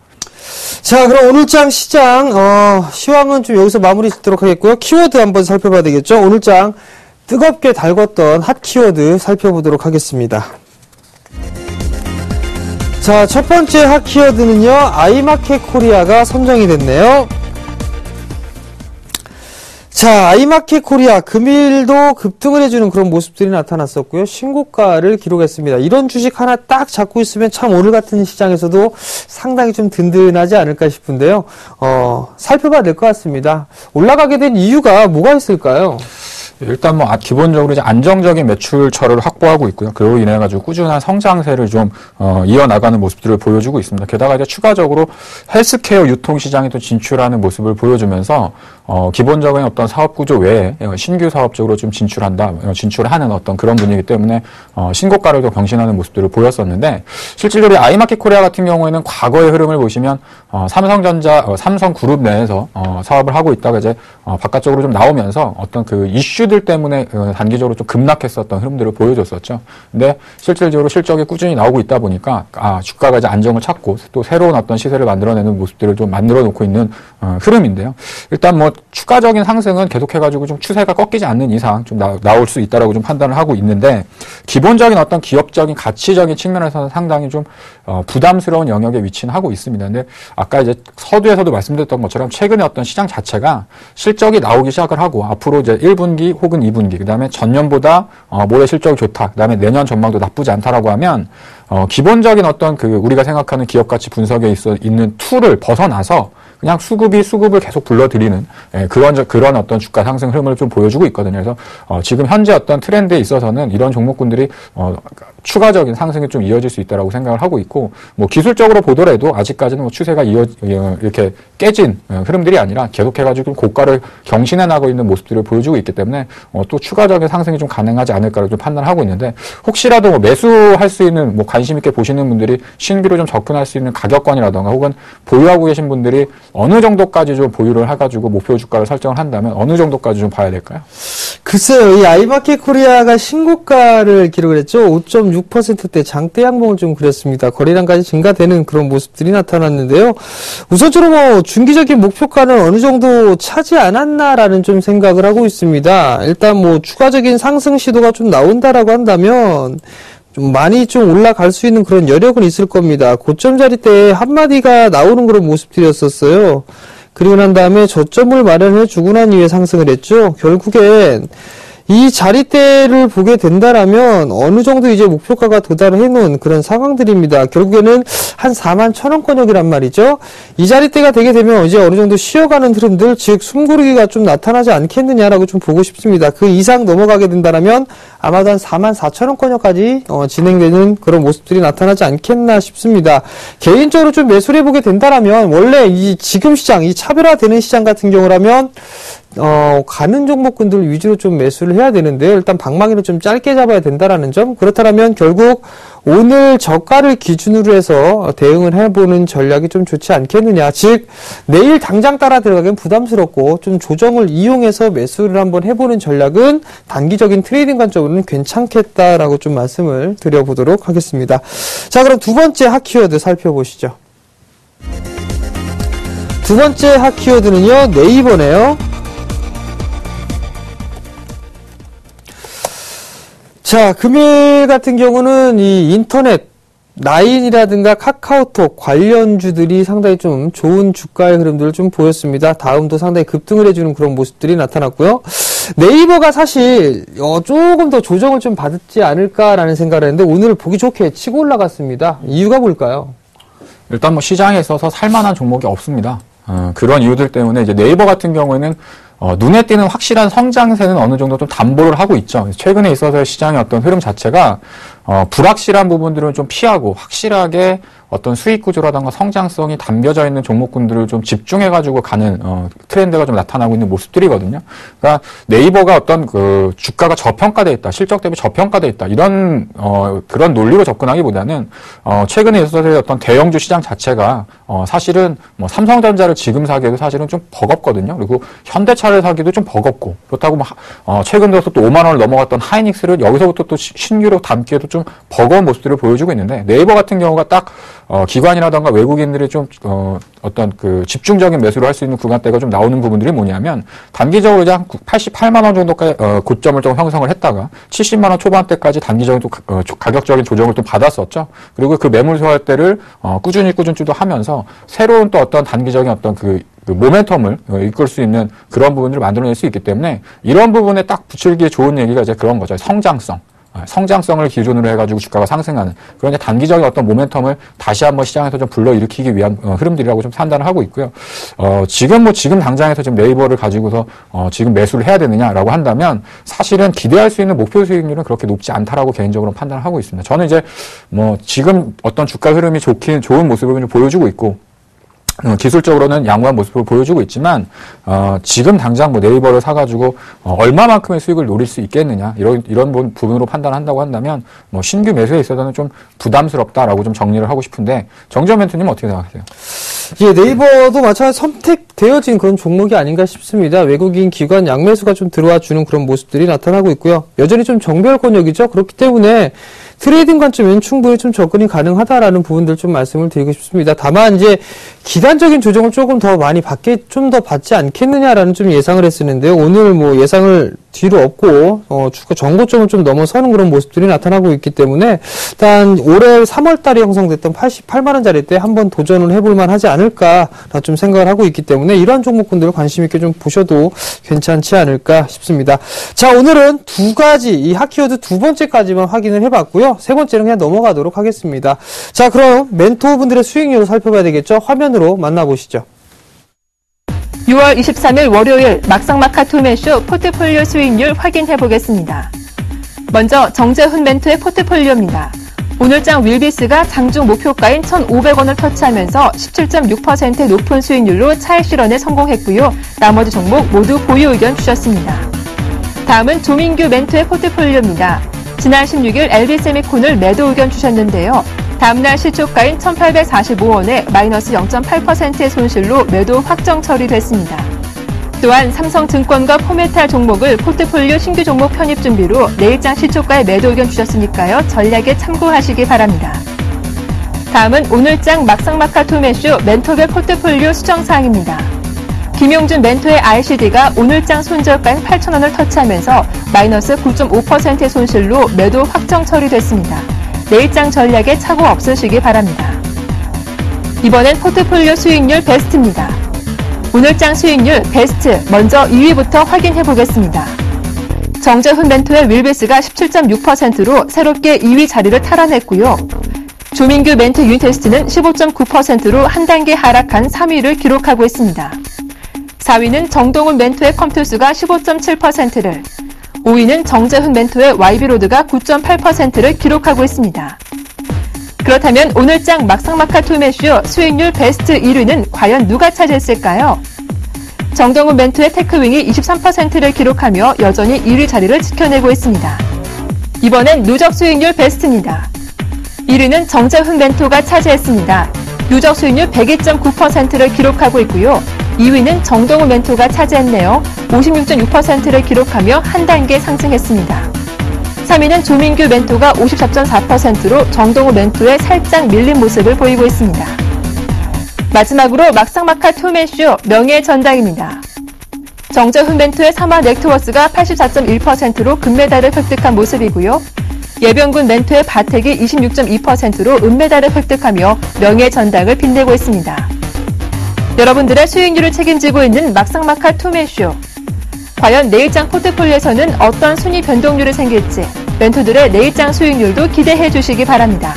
자, 그럼 오늘장 시장, 시황은 좀 여기서 마무리 짓도록 하겠고요. 키워드 한번 살펴봐야 되겠죠? 오늘장 뜨겁게 달궜던 핫 키워드 살펴보도록 하겠습니다. 자, 첫 번째 핫 키워드는요, 아이마켓 코리아가 선정이 됐네요. 자, 아이마켓 코리아 금일도 급등을 해주는 그런 모습들이 나타났었고요. 신고가를 기록했습니다. 이런 주식 하나 딱 잡고 있으면 참 오늘 같은 시장에서도 상당히 좀 든든하지 않을까 싶은데요. 살펴봐야 될 것 같습니다. 올라가게 된 이유가 뭐가 있을까요? 일단 뭐 기본적으로 이제 안정적인 매출처를 확보하고 있고요. 그로 인해 가지고 꾸준한 성장세를 좀 이어나가는 모습들을 보여주고 있습니다. 게다가 이제 추가적으로 헬스케어 유통 시장에 또 진출하는 모습을 보여주면서 기본적인 어떤 사업 구조 외에 신규 사업적으로 좀 진출하는 어떤 그런 분위기 때문에 신고가를 더 경신하는 모습들을 보였었는데, 실질적으로 아이마켓 코리아 같은 경우에는 과거의 흐름을 보시면 삼성그룹 내에서 사업을 하고 있다가 이제 바깥쪽으로 좀 나오면서 어떤 그 이슈들 때문에 단기적으로 좀 급락했었던 흐름들을 보여줬었죠. 근데 실질적으로 실적이 꾸준히 나오고 있다 보니까 주가가 이제 안정을 찾고 또 새로운 어떤 시세를 만들어내는 모습들을 좀 만들어 놓고 있는 흐름인데요. 일단 뭐 추가적인 상승은 계속해가지고 좀 추세가 꺾이지 않는 이상 좀 나올 수 있다라고 좀 판단을 하고 있는데, 기본적인 어떤 기업적인 가치적인 측면에서는 상당히 좀 부담스러운 영역에 위치는 하고 있습니다. 근데 아까 이제 서두에서도 말씀드렸던 것처럼 최근에 어떤 시장 자체가 실적이 나오기 시작을 하고 앞으로 이제 1분기 혹은 2분기, 그다음에 전년보다 올해 실적이 좋다, 그다음에 내년 전망도 나쁘지 않다라고 하면 기본적인 어떤 그 우리가 생각하는 기업 가치 분석에 있는 툴을 벗어나서 그냥 수급을 계속 불러들이는 그런 어떤 주가 상승 흐름을 좀 보여주고 있거든요. 그래서 지금 현재 어떤 트렌드에 있어서는 이런 종목군들이 추가적인 상승이 좀 이어질 수 있다라고 생각을 하고 있고, 뭐 기술적으로 보더라도 아직까지는 뭐 추세가 이렇게 깨진 흐름들이 아니라 계속해가지고 고가를 경신해 나가고 있는 모습들을 보여주고 있기 때문에 또 추가적인 상승이 좀 가능하지 않을까라고 좀 판단을 하고 있는데, 혹시라도 뭐 매수할 수 있는 뭐 관심 있게 보시는 분들이 신규로 좀 접근할 수 있는 가격권이라던가 혹은 보유하고 계신 분들이 어느 정도까지 좀 보유를 해가지고 목표 주가를 설정을 한다면 어느 정도까지 좀 봐야 될까요? 글쎄요, 이 아이마켓 코리아가 신고가를 기록을 했죠. 5.6%대 장대 양봉을 좀 그렸습니다. 거래량까지 증가되는 그런 모습들이 나타났는데요. 우선적으로 뭐 중기적인 목표가는 어느 정도 차지 않았나라는 좀 생각을 하고 있습니다. 일단 뭐 추가적인 상승 시도가 좀 나온다라고 한다면 좀 많이 좀 올라갈 수 있는 그런 여력은 있을 겁니다. 고점 자리대에 한마디가 나오는 그런 모습들이었었어요. 그리고 난 다음에 저점을 마련해 주고 난 이후에 상승을 했죠. 결국엔 이 자리대를 보게 된다라면 어느 정도 이제 목표가가 도달해 놓은 그런 상황들입니다. 결국에는 한 41,000원권역이란 말이죠. 이 자리대가 되게 되면 이제 어느 정도 쉬어가는 흐름들, 즉 숨고르기가 좀 나타나지 않겠느냐라고 좀 보고 싶습니다. 그 이상 넘어가게 된다라면 아마도 한 44,000원권역까지 진행되는 그런 모습들이 나타나지 않겠나 싶습니다. 개인적으로 좀 매수를 해보게 된다라면 원래 이 지금 시장, 이 차별화되는 시장 같은 경우라면 가는 종목군들 위주로 좀 매수를 해야 되는데요. 일단 방망이를 좀 짧게 잡아야 된다라는 점. 그렇다면 결국 오늘 저가를 기준으로 해서 대응을 해보는 전략이 좀 좋지 않겠느냐. 즉 내일 당장 따라 들어가기엔 부담스럽고 좀 조정을 이용해서 매수를 한번 해보는 전략은 단기적인 트레이딩 관점으로는 괜찮겠다라고 좀 말씀을 드려보도록 하겠습니다. 자, 그럼 두 번째 핫 키워드 살펴보시죠. 두 번째 핫 키워드는요, 네이버네요. 자, 금일 같은 경우는 이 인터넷, 라인이라든가 카카오톡 관련주들이 상당히 좀 좋은 주가의 흐름들을 좀 보였습니다. 다음도 상당히 급등을 해주는 그런 모습들이 나타났고요. 네이버가 사실 조금 더 조정을 좀 받지 않을까라는 생각을 했는데 오늘 보기 좋게 치고 올라갔습니다. 이유가 뭘까요? 일단 뭐 시장에 있어서 살만한 종목이 없습니다. 그런 이유들 때문에 이제 네이버 같은 경우에는 눈에 띄는 확실한 성장세는 어느 정도 좀 담보를 하고 있죠. 최근에 있어서의 시장의 어떤 흐름 자체가 불확실한 부분들은 좀 피하고 확실하게 어떤 수익 구조라든가 성장성이 담겨져 있는 종목군들을 좀 집중해가지고 가는 트렌드가 좀 나타나고 있는 모습들이거든요. 그러니까 네이버가 어떤 그 주가가 저평가돼 있다, 실적 대비 저평가돼 있다 이런 그런 논리로 접근하기보다는 최근에 있어서의 어떤 대형주 시장 자체가 사실은 뭐 삼성전자를 지금 사기에도 사실은 좀 버겁거든요. 그리고 현대차를 사기도 좀 버겁고 그렇다고 뭐 최근 들어서 또 5만 원을 넘어갔던 하이닉스를 여기서부터 또 신규로 담기에도 좀 버거운 모습들을 보여주고 있는데 네이버 같은 경우가 딱 기관이라던가 외국인들이 좀 어떤 그 집중적인 매수를 할 수 있는 구간대가 좀 나오는 부분들이 뭐냐면 단기적으로 이제 한 88만 원 정도까지 고점을 좀 형성을 했다가 70만 원 초반대까지 단기적인 또 가격적인 조정을 또 받았었죠. 그리고 그 매물 소화대를 꾸준히 또 하면서 새로운 또 어떤 단기적인 어떤 그 모멘텀을 이끌 수 있는 그런 부분들을 만들어낼 수 있기 때문에 이런 부분에 딱 붙이기에 좋은 얘기가 이제 그런 거죠. 성장성을 기준으로 해가지고 주가가 상승하는 그런 이제 단기적인 어떤 모멘텀을 다시 한번 시장에서 좀 불러일으키기 위한 흐름들이라고 좀 판단을 하고 있고요. 지금 당장에서 지금 네이버를 가지고서 지금 매수를 해야 되느냐라고 한다면 사실은 기대할 수 있는 목표 수익률은 그렇게 높지 않다라고 개인적으로 판단을 하고 있습니다. 저는 이제 지금 어떤 주가 흐름이 좋은 모습을 좀 보여주고 있고 기술적으로는 양호한 모습을 보여주고 있지만 지금 당장 네이버를 사가지고 얼마만큼의 수익을 노릴 수 있겠느냐 이런 부분으로 판단한다고 한다면 신규 매수에 있어서는 좀 부담스럽다라고 좀 정리를 하고 싶은데 정재현 멘토님 어떻게 생각하세요? 예, 네이버도 마찬가지로 선택되어진 그런 종목이 아닌가 싶습니다. 외국인 기관 양매수가 좀 들어와 주는 그런 모습들이 나타나고 있고요. 여전히 좀 정배권역이죠. 그렇기 때문에 트레이딩 관점에는 충분히 좀 접근이 가능하다라는 부분들 좀 말씀을 드리고 싶습니다. 다만 이제 기간적인 조정을 조금 더 많이 좀 더 받지 않겠느냐라는 좀 예상을 했었는데요. 오늘 예상을 뒤로 업고 주가 정고점을 좀 넘어서는 그런 모습들이 나타나고 있기 때문에 일단 올해 3월 달에 형성됐던 88만 원짜리 때 한번 도전을 해볼 만하지 않을까 좀 생각을 하고 있기 때문에 이러한 종목군들을 관심 있게 좀 보셔도 괜찮지 않을까 싶습니다. 자, 오늘은 두 가지 이 핫키워드 두 번째까지만 확인을 해봤고요. 세 번째는 그냥 넘어가도록 하겠습니다. 자, 그럼 멘토분들의 수익률을 살펴봐야 되겠죠. 화면으로 만나보시죠. 6월 23일 월요일 막상막하 투매쇼 포트폴리오 수익률 확인해 보겠습니다. 먼저 정재훈 멘토의 포트폴리오입니다. 오늘장 윌비스가 장중 목표가인 1,500원을 터치하면서 17.6% 높은 수익률로 차익 실현에 성공했고요. 나머지 종목 모두 보유 의견 주셨습니다. 다음은 조민규 멘토의 포트폴리오입니다. 지난 16일 LB세미콘을 매도 의견 주셨는데요. 다음날 시초가인 1,845원에 마이너스 0.8%의 손실로 매도 확정 처리됐습니다. 또한 삼성증권과 포메탈 종목을 포트폴리오 신규 종목 편입 준비로 내일장 시초가에 매도 의견 주셨으니까요. 전략에 참고하시기 바랍니다. 다음은 오늘장 막상막하 투매쇼 멘토별 포트폴리오 수정사항입니다. 김용준 멘토의 RCD가 오늘장 손절가인 8,000원을 터치하면서 마이너스 9.5%의 손실로 매도 확정 처리됐습니다. 내일장 전략에 착오 없으시기 바랍니다. 이번엔 포트폴리오 수익률 베스트입니다. 오늘장 수익률 베스트 먼저 2위부터 확인해 보겠습니다. 정재훈 멘토의 윌베스가 17.6%로 새롭게 2위 자리를 탈환했고요. 조민규 멘토 유니테스트는 15.9%로 한 단계 하락한 3위를 기록하고 있습니다. 4위는 정동훈 멘토의 컴투스가 15.7%를, 5위는 정재훈 멘토의 YB로드가 9.8%를 기록하고 있습니다. 그렇다면 오늘장 막상막하 투매쇼 수익률 베스트 1위는 과연 누가 차지했을까요? 정동훈 멘토의 테크윙이 23%를 기록하며 여전히 1위 자리를 지켜내고 있습니다. 이번엔 누적 수익률 베스트입니다. 1위는 정재훈 멘토가 차지했습니다. 누적 수익률 102.9%를 기록하고 있고요. 2위는 정동훈 멘토가 차지했네요. 56.6%를 기록하며 한 단계 상승했습니다. 3위는 조민규 멘토가 54.4%로 정동훈 멘토에 살짝 밀린 모습을 보이고 있습니다. 마지막으로 막상막하 투매쇼 명예의 전당입니다. 정재훈 멘토의 삼화 넥트워스가 84.1%로 금메달을 획득한 모습이고요. 예병군 멘토의 바텍이 26.2%로 은메달을 획득하며 명예의 전당을 빛내고 있습니다. 여러분들의 수익률을 책임지고 있는 막상막하 투매쇼. 과연 내일장 포트폴리오에서는 어떤 순위 변동률이 생길지 멘토들의 내일장 수익률도 기대해 주시기 바랍니다.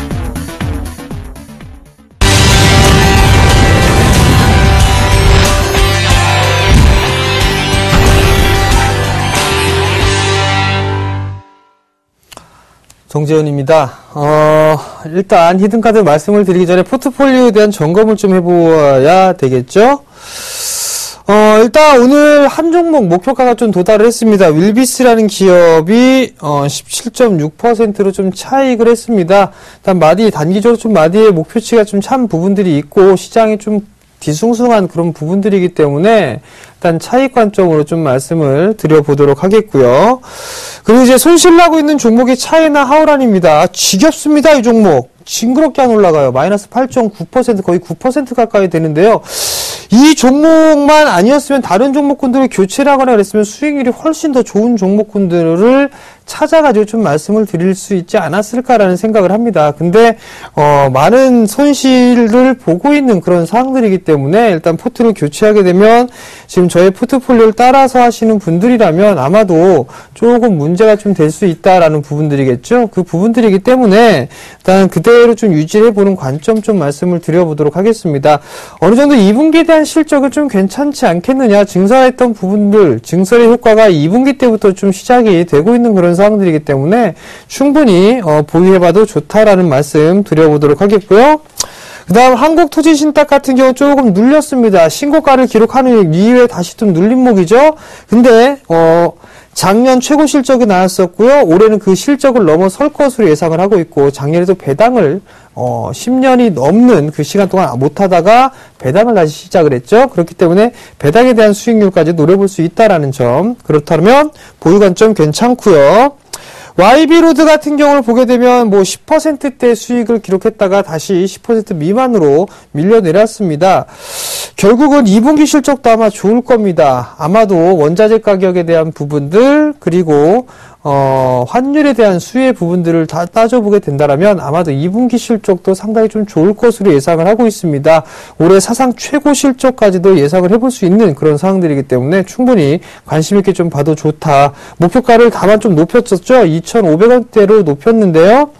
정재현입니다. 일단 히든카드 말씀을 드리기 전에 포트폴리오에 대한 점검을 좀 해보아야 되겠죠? 일단 오늘 한 종목 목표가가 좀 도달을 했습니다. 윌비스라는 기업이 17.6%로 좀 차익을 했습니다. 일단 단기적으로 좀 마디의 목표치가 좀 찬 부분들이 있고 시장이 좀 뒤숭숭한 그런 부분들이기 때문에 일단 차익 관점으로 좀 말씀을 드려보도록 하겠고요. 그리고 이제 손실나고 있는 종목이 차이나 하오란입니다. 지겹습니다, 이 종목. 징그럽게 안 올라가요. 마이너스 8.9% 거의 9% 가까이 되는데요. 이 종목만 아니었으면 다른 종목군들을 교체를 하거나 그랬으면 수익률이 훨씬 더 좋은 종목군들을 찾아가지고 좀 말씀을 드릴 수 있지 않았을까라는 생각을 합니다. 근데 많은 손실을 보고 있는 그런 상황들이기 때문에 일단 포트를 교체하게 되면 지금 저의 포트폴리오를 따라서 하시는 분들이라면 아마도 조금 문제가 좀 될 수 있다라는 부분들이겠죠. 그 부분들이기 때문에 일단 그대로 좀 유지를 해보는 관점 좀 말씀을 드려보도록 하겠습니다. 어느 정도 2분기에 대한 실적은 좀 괜찮지 않겠느냐, 증설했던 부분들, 증설의 효과가 2분기 때부터 좀 시작이 되고 있는 그런 상황들이기 때문에 충분히 보유해봐도 좋다라는 말씀 드려보도록 하겠고요. 그 다음 한국토지신탁 같은 경우 조금 눌렸습니다. 신고가를 기록하는 이후에 다시 좀 눌림목이죠. 근데 작년 최고 실적이 나왔었고요. 올해는 그 실적을 넘어설 것으로 예상을 하고 있고, 작년에도 배당을 10년이 넘는 그 시간 동안 못하다가 배당을 다시 시작을 했죠. 그렇기 때문에 배당에 대한 수익률까지 노려볼 수 있다라는 점. 그렇다면 보유 관점 괜찮고요. YB로드 같은 경우를 보게 되면 뭐 10%대 수익을 기록했다가 다시 10% 미만으로 밀려내렸습니다. 결국은 2분기 실적도 아마 좋을 겁니다. 아마도 원자재 가격에 대한 부분들, 그리고 환율에 대한 수혜 부분들을 다 따져보게 된다면 아마도 2분기 실적도 상당히 좀 좋을 것으로 예상을 하고 있습니다. 올해 사상 최고 실적까지도 예상을 해볼 수 있는 그런 상황들이기 때문에 충분히 관심 있게 좀 봐도 좋다. 목표가를 다만 좀 높였었죠. 2,500원대로 높였는데요.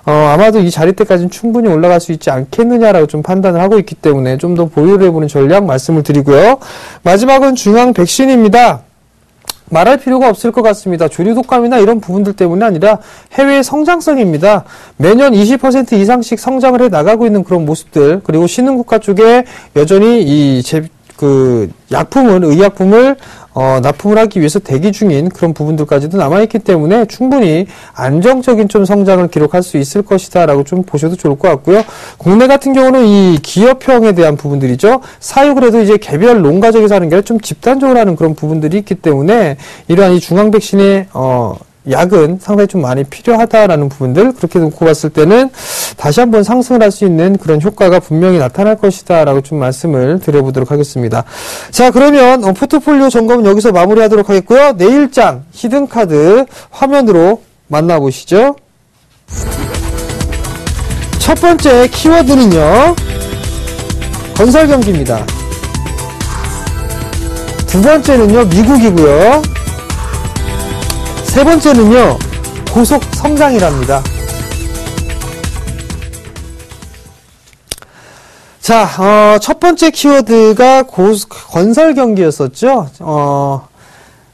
아마도 이 자리대까지는 충분히 올라갈 수 있지 않겠느냐라고 좀 판단을 하고 있기 때문에 좀 더 보유를 해보는 전략 말씀을 드리고요. 마지막은 중앙 백신입니다. 말할 필요가 없을 것 같습니다. 조류 독감이나 이런 부분들 때문이 아니라 해외 성장성입니다. 매년 20% 이상씩 성장을 해 나가고 있는 그런 모습들, 그리고 신흥국가 쪽에 여전히 의약품을 납품을 하기 위해서 대기 중인 그런 부분들까지도 남아있기 때문에 충분히 안정적인 좀 성장을 기록할 수 있을 것이다 라고 좀 보셔도 좋을 것 같고요. 국내 같은 경우는 이 기업형에 대한 부분들이죠. 사육을 해도 이제 개별 농가적에서 하는 게 아니라 좀 집단적으로 하는 그런 부분들이 있기 때문에 이러한 이 중앙 백신의 약은 상당히 좀 많이 필요하다라는 부분들, 그렇게 놓고 봤을 때는 다시 한번 상승을 할 수 있는 그런 효과가 분명히 나타날 것이다 라고 좀 말씀을 드려보도록 하겠습니다. 자, 그러면 포트폴리오 점검은 여기서 마무리하도록 하겠고요. 내일장 히든카드 화면으로 만나보시죠. 첫 번째 키워드는요, 건설경기입니다. 두 번째는요, 미국이고요. 세 번째는요, 고속 성장이랍니다. 자, 첫 번째 키워드가 건설 경기였었죠.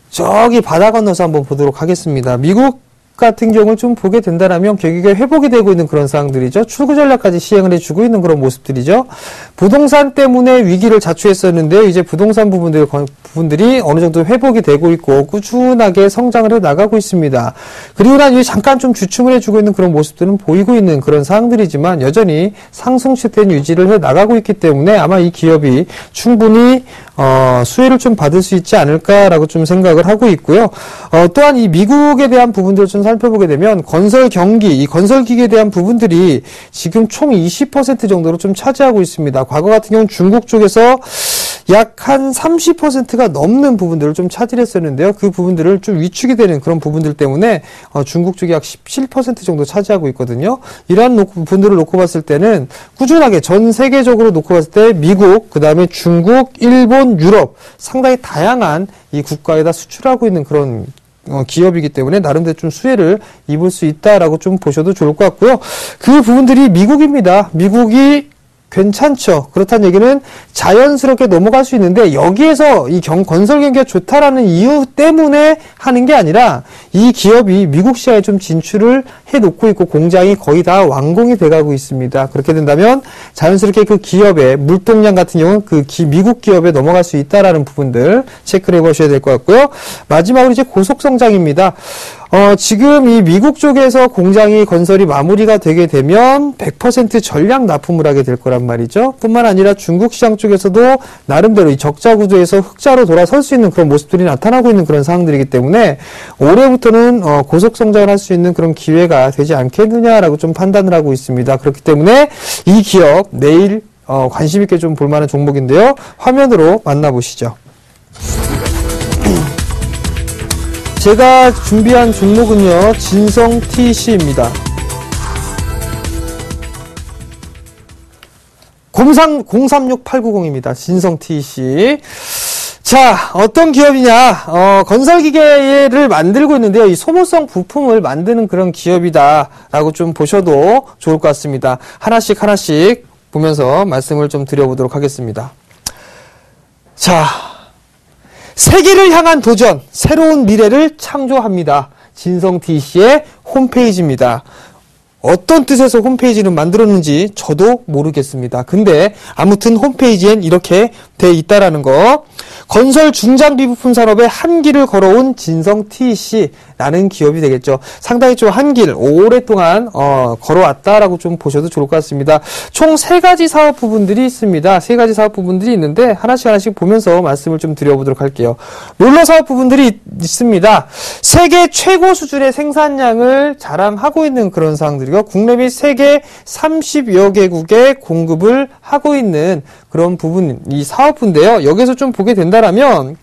저기 바다 건너서 한번 보도록 하겠습니다. 미국 같은 경우를 좀 보게 된다면 경기가 회복이 되고 있는 그런 상황들이죠. 출구 전략까지 시행을 해주고 있는 그런 모습들이죠. 부동산 때문에 위기를 자초했었는데 이제 부동산 부분들이 어느 정도 회복이 되고 있고 꾸준하게 성장을 해 나가고 있습니다. 그리고 난 이제 잠깐 좀 주춤을 해주고 있는 그런 모습들은 보이고 있는 그런 상황들이지만 여전히 상승 추세는 유지를 해 나가고 있기 때문에 아마 이 기업이 충분히 수혜를 좀 받을 수 있지 않을까라고 좀 생각을 하고 있고요. 또한 이 미국에 대한 부분들을 좀 살펴보게 되면 건설 경기, 이 건설 기계에 대한 부분들이 지금 총 20% 정도로 좀 차지하고 있습니다. 과거 같은 경우는 중국 쪽에서 약 한 30%가 넘는 부분들을 좀 차지했었는데요. 그 부분들을 좀 위축이 되는 그런 부분들 때문에 중국 쪽이 약 17% 정도 차지하고 있거든요. 이러한 부분들을 놓고 봤을 때는 꾸준하게 전 세계적으로 놓고 봤을 때 미국, 그 다음에 중국, 일본, 유럽 상당히 다양한 이 국가에다 수출하고 있는 그런 기업이기 때문에 나름대로 좀 수혜를 입을 수 있다라고 좀 보셔도 좋을 것 같고요. 그 부분들이 미국입니다. 미국이 괜찮죠. 그렇다는 얘기는 자연스럽게 넘어갈 수 있는데 여기에서 이 건설 경기가 좋다라는 이유 때문에 하는 게 아니라 이 기업이 미국 시장에 좀 진출을 해놓고 있고 공장이 거의 다 완공이 돼가고 있습니다. 그렇게 된다면 자연스럽게 그 기업의 물동량 같은 경우는 그 미국 기업에 넘어갈 수 있다라는 부분들 체크를 해보셔야 될 것 같고요. 마지막으로 이제 고속성장입니다. 지금 이 미국 쪽에서 공장이 건설이 마무리가 되게 되면 100% 전량 납품을 하게 될 거란 말이죠. 뿐만 아니라 중국 시장 쪽에서도 나름대로 이 적자 구조에서 흑자로 돌아설 수 있는 그런 모습들이 나타나고 있는 그런 상황들이기 때문에 올해부터는 고속 성장을 할 수 있는 그런 기회가 되지 않겠느냐라고 좀 판단을 하고 있습니다. 그렇기 때문에 이 기업 내일 관심 있게 좀 볼 만한 종목인데요. 화면으로 만나보시죠. 제가 준비한 종목은요, 진성 TC입니다. 036890입니다. 진성 TC. 자, 어떤 기업이냐, 건설기계를 만들고 있는데요. 이 소모성 부품을 만드는 그런 기업이다라고 좀 보셔도 좋을 것 같습니다. 하나씩 보면서 말씀을 좀 드려보도록 하겠습니다. 자, 세계를 향한 도전, 새로운 미래를 창조합니다. 진성 TC의 홈페이지입니다. 어떤 뜻에서 홈페이지를 만들었는지 저도 모르겠습니다. 근데 아무튼 홈페이지엔 이렇게 돼 있다라는 거. 건설 중장비 부품 산업의 한길을 걸어온 진성 TC라는 기업이 되겠죠. 상당히 좀 한길 오랫동안 걸어왔다라고 좀 보셔도 좋을 것 같습니다. 총 3가지 사업 부분들이 있습니다. 3가지 사업 부분들이 있는데 하나씩 보면서 말씀을 좀 드려보도록 할게요. 롤러 사업 부분들이 있습니다. 세계 최고 수준의 생산량을 자랑하고 있는 그런 사항들이고 국내 및 세계 30여 개국에 공급을 하고 있는 그런 부분, 이 사업부인데요. 여기서 좀 보게 된다라면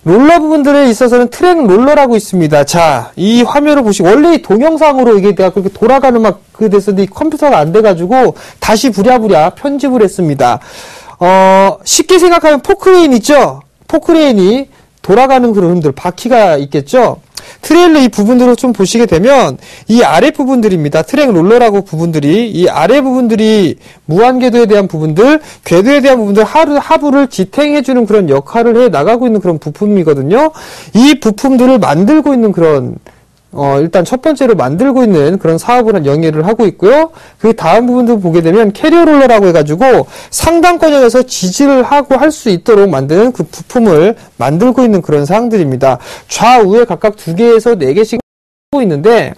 롤러 부분들에 있어서는 트랙 롤러라고 있습니다. 자, 이 화면을 보시고 원래 이 동영상으로 이게 내가 그렇게 돌아가는 막 그 됐었는데 이 컴퓨터가 안 돼가지고 다시 부랴부랴 편집을 했습니다. 쉽게 생각하면 포크레인 있죠? 포크레인이 돌아가는 그런 흔들, 바퀴가 있겠죠? 트레일러 이 부분들을 좀 보시게 되면 이 아래 부분들입니다. 트랙 롤러라고 부분들이 이 아래 부분들이 무한 궤도에 대한 부분들, 궤도에 대한 부분들 하부를 지탱해주는 그런 역할을 해 나가고 있는 그런 부품이거든요. 이 부품들을 만들고 있는 그런 일단 첫 번째로 만들고 있는 그런 사업을 영위를 하고 있고요. 그 다음 부분도 보게 되면 캐리어 롤러라고 해가지고 상단권역에서 지지를 하고 할 수 있도록 만드는 그 부품을 만들고 있는 그런 사항들입니다. 좌우에 각각 2개에서 4개씩 하고 있는데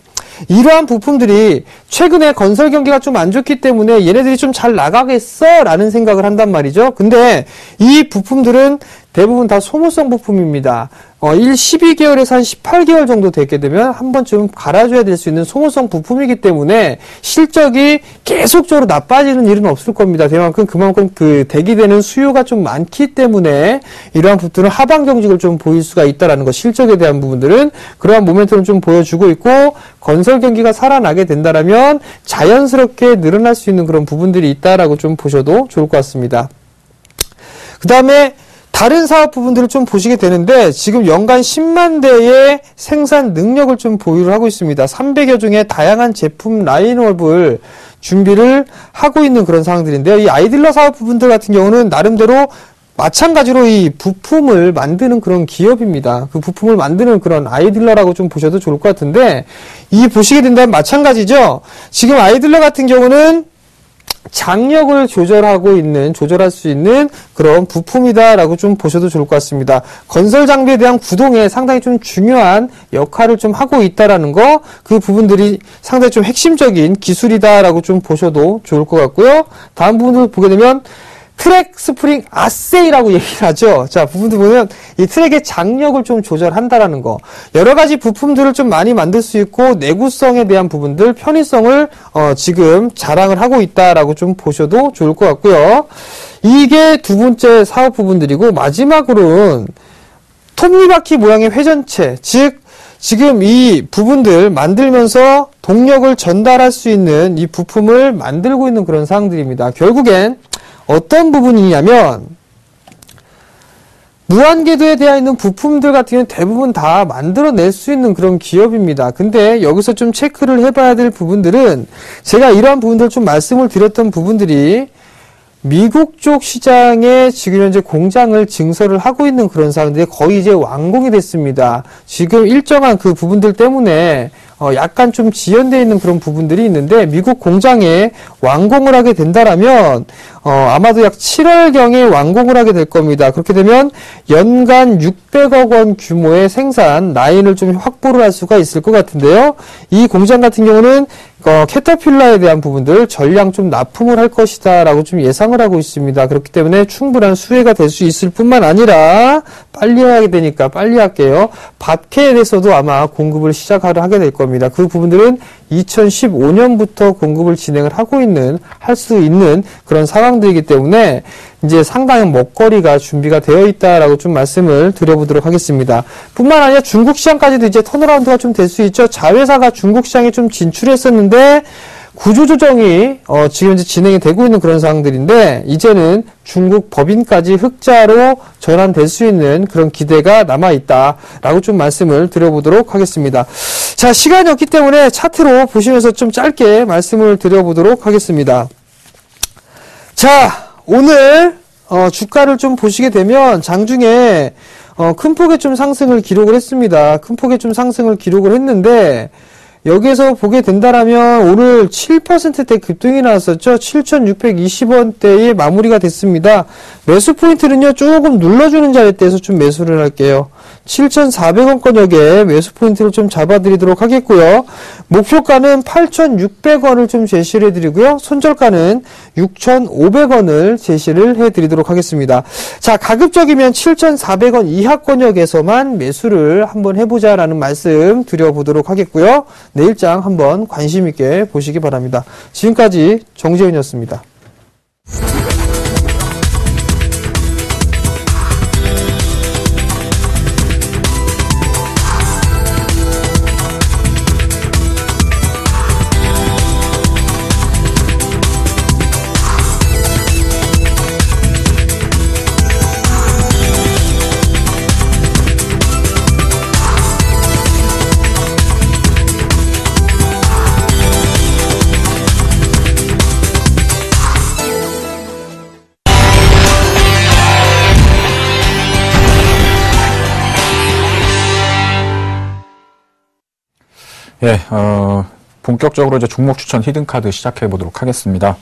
이러한 부품들이 최근에 건설 경기가 좀 안 좋기 때문에 얘네들이 좀 잘 나가겠어 라는 생각을 한단 말이죠. 근데 이 부품들은 대부분 다 소모성 부품입니다. 12개월에서 한 18개월 정도 되게 되면 한 번쯤 갈아줘야 될 수 있는 소모성 부품이기 때문에 실적이 계속적으로 나빠지는 일은 없을 겁니다. 그만큼 그 대기되는 수요가 좀 많기 때문에 이러한 부품들은 하방 경직을 좀 보일 수가 있다라는 것, 실적에 대한 부분들은 그러한 모멘텀을 좀 보여주고 있고 건설 경기가 살아나게 된다라면 자연스럽게 늘어날 수 있는 그런 부분들이 있다라고 좀 보셔도 좋을 것 같습니다. 그 다음에 다른 사업 부분들을 좀 보시게 되는데 지금 연간 10만 대의 생산 능력을 좀 보유를 하고 있습니다. 300여 종의 다양한 제품 라인업을 준비를 하고 있는 그런 상황들인데요. 이 아이딜러 사업 부분들 같은 경우는 나름대로 마찬가지로 이 부품을 만드는 그런 기업입니다. 그 부품을 만드는 그런 아이딜러라고 좀 보셔도 좋을 것 같은데 이 보시게 된다면 마찬가지죠. 지금 아이딜러 같은 경우는 장력을 조절할 수 있는 그런 부품이다라고 좀 보셔도 좋을 것 같습니다. 건설 장비에 대한 구동에 상당히 좀 중요한 역할을 좀 하고 있다라는 거, 그 부분들이 상당히 좀 핵심적인 기술이다라고 좀 보셔도 좋을 것 같고요. 다음 부분을 보게 되면 트랙 스프링 아세이라고 얘기를 하죠. 자, 부분들 보면 이 트랙의 장력을 좀 조절한다라는 거. 여러 가지 부품들을 좀 많이 만들 수 있고 내구성에 대한 부분들, 편의성을 지금 자랑을 하고 있다라고 좀 보셔도 좋을 것 같고요. 이게 두 번째 사업 부분들이고 마지막으로는 톱니바퀴 모양의 회전체, 즉 지금 이 부분들 만들면서 동력을 전달할 수 있는 이 부품을 만들고 있는 그런 사항들입니다. 결국엔 어떤 부분이냐면 무한궤도에 되어 있는 부품들 같은 경우는 대부분 다 만들어낼 수 있는 그런 기업입니다. 근데 여기서 좀 체크를 해봐야 될 부분들은 제가 이러한 부분들 좀 말씀을 드렸던 부분들이 미국 쪽 시장에 지금 현재 공장을 증설을 하고 있는 그런 상황들이 거의 이제 완공이 됐습니다. 지금 일정한 그 부분들 때문에 약간 좀 지연되어 있는 그런 부분들이 있는데 미국 공장에 완공을 하게 된다라면 아마도 약 7월경에 완공을 하게 될 겁니다. 그렇게 되면 연간 600억 원 규모의 생산 라인을 좀 확보를 할 수가 있을 것 같은데요. 이 공장 같은 경우는 캐터필러에 대한 부분들 전량 좀 납품을 할 것이다 라고 좀 예상을 하고 있습니다. 그렇기 때문에 충분한 수혜가 될 수 있을 뿐만 아니라 빨리 하게 되니까 빨리 할게요. 밭캐에 대해서도 아마 공급을 하게 될 겁니다. 그 부분들은 2015년부터 공급을 진행을 할 수 있는 그런 상황들이기 때문에 이제 상당한 먹거리가 준비가 되어 있다라고 좀 말씀을 드려보도록 하겠습니다. 뿐만 아니라 중국 시장까지도 이제 턴어라운드가 좀 될 수 있죠. 자회사가 중국 시장에 좀 진출했었는데 구조조정이 지금 이제 진행이 되고 있는 그런 상황들인데 이제는 중국 법인까지 흑자로 전환될 수 있는 그런 기대가 남아있다라고 좀 말씀을 드려보도록 하겠습니다. 자, 시간이 없기 때문에 차트로 보시면서 좀 짧게 말씀을 드려보도록 하겠습니다. 자, 오늘 주가를 좀 보시게 되면 장중에 큰 폭의 좀 상승을 기록을 했습니다. 큰 폭의 좀 상승을 기록을 했는데 여기에서 보게 된다라면 오늘 7%대 급등이 나왔었죠. 7,620원대에 마무리가 됐습니다. 매수 포인트는요, 조금 눌러주는 자리대에서 좀 매수를 할게요. 7,400원권역에 매수 포인트를 좀 잡아드리도록 하겠고요. 목표가는 8,600원을 좀 제시를 해드리고요. 손절가는 6,500원을 제시를 해드리도록 하겠습니다. 자, 가급적이면 7,400원 이하권역에서만 매수를 한번 해보자라는 말씀 드려보도록 하겠고요. 내일장 한번 관심 있게 보시기 바랍니다. 지금까지 정재훈이었습니다. 예, 본격적으로 이제 종목 추천 히든카드 시작해 보도록 하겠습니다.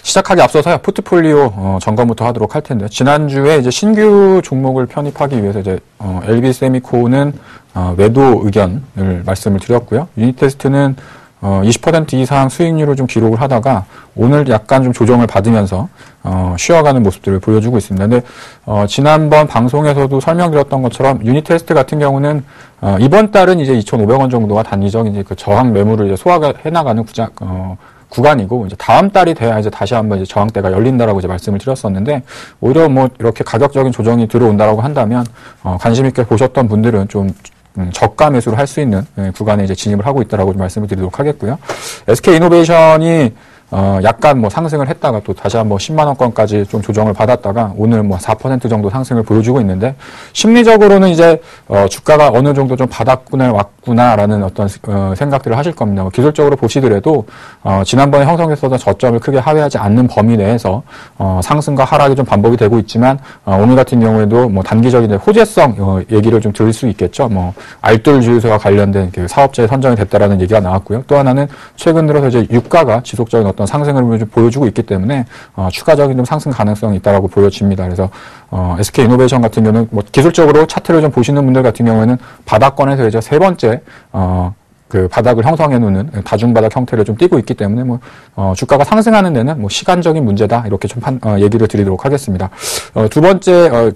시작하기 앞서서요, 포트폴리오 점검부터 하도록 할 텐데요. 지난주에 이제 신규 종목을 편입하기 위해서 이제 LB세미코는 매도 의견을 말씀을 드렸고요. 유니테스트는 20% 이상 수익률을 좀 기록을 하다가 오늘 약간 좀 조정을 받으면서 쉬어가는 모습들을 보여주고 있습니다. 근데 지난번 방송에서도 설명드렸던 것처럼 유니테스트 같은 경우는 이번 달은 이제 2,500원 정도가 단기적인 이제 그 저항 매물을 이제 소화해 나가는 구간이고 이제 다음 달이 돼야 이제 다시 한번 이제 저항대가 열린다라고 이제 말씀을 드렸었는데 오히려 뭐 이렇게 가격적인 조정이 들어온다라고 한다면 관심 있게 보셨던 분들은 좀 저가 매수를 할 수 있는 구간에 이제 진입을 하고 있다라고 말씀을 드리도록 하겠고요. SK이노베이션이 약간 뭐 상승을 했다가 또 다시 한번 10만원권까지 좀 조정을 받았다가 오늘 뭐 4% 정도 상승을 보여주고 있는데 심리적으로는 이제 주가가 어느 정도 좀 바닥권에 왔구나라는 어떤 생각들을 하실 겁니다. 뭐 기술적으로 보시더라도 지난번에 형성했었던 저점을 크게 하회하지 않는 범위 내에서 상승과 하락이 좀 반복이 되고 있지만 오늘 같은 경우에도 뭐 단기적인 호재성 얘기를 좀 들을 수 있겠죠. 뭐 알뜰 주유소와 관련된 그 사업자에 선정이 됐다라는 얘기가 나왔고요. 또 하나는 최근 들어서 이제 유가가 지속적인 어떤 상승을 보여주고 있기 때문에 추가적인 좀 상승 가능성이 있다라고 보여집니다. 그래서 SK이노베이션 같은 경우는 뭐 기술적으로 차트를 좀 보시는 분들 같은 경우에는 바닥권에서 이제 세 번째 그 바닥을 형성해 놓는 다중바닥 형태를 좀 띠고 있기 때문에 뭐 주가가 상승하는 데는 뭐 시간적인 문제다 이렇게 좀 얘기를 드리도록 하겠습니다. 두 번째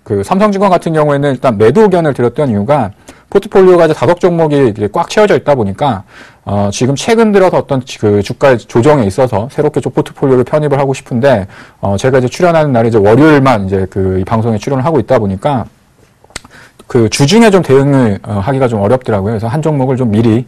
그 삼성증권 같은 경우에는 일단 매도 의견을 드렸던 이유가 포트폴리오가 이제 5종목이 꽉 채워져 있다 보니까 지금 최근 들어서 어떤 그 주가의 조정에 있어서 새롭게 좀 포트폴리오를 편입을 하고 싶은데 제가 이제 출연하는 날이 이제 월요일만 이제 이 방송에 출연을 하고 있다 보니까 그 주중에 좀 대응을 하기가 좀 어렵더라고요. 그래서 한 종목을 좀 미리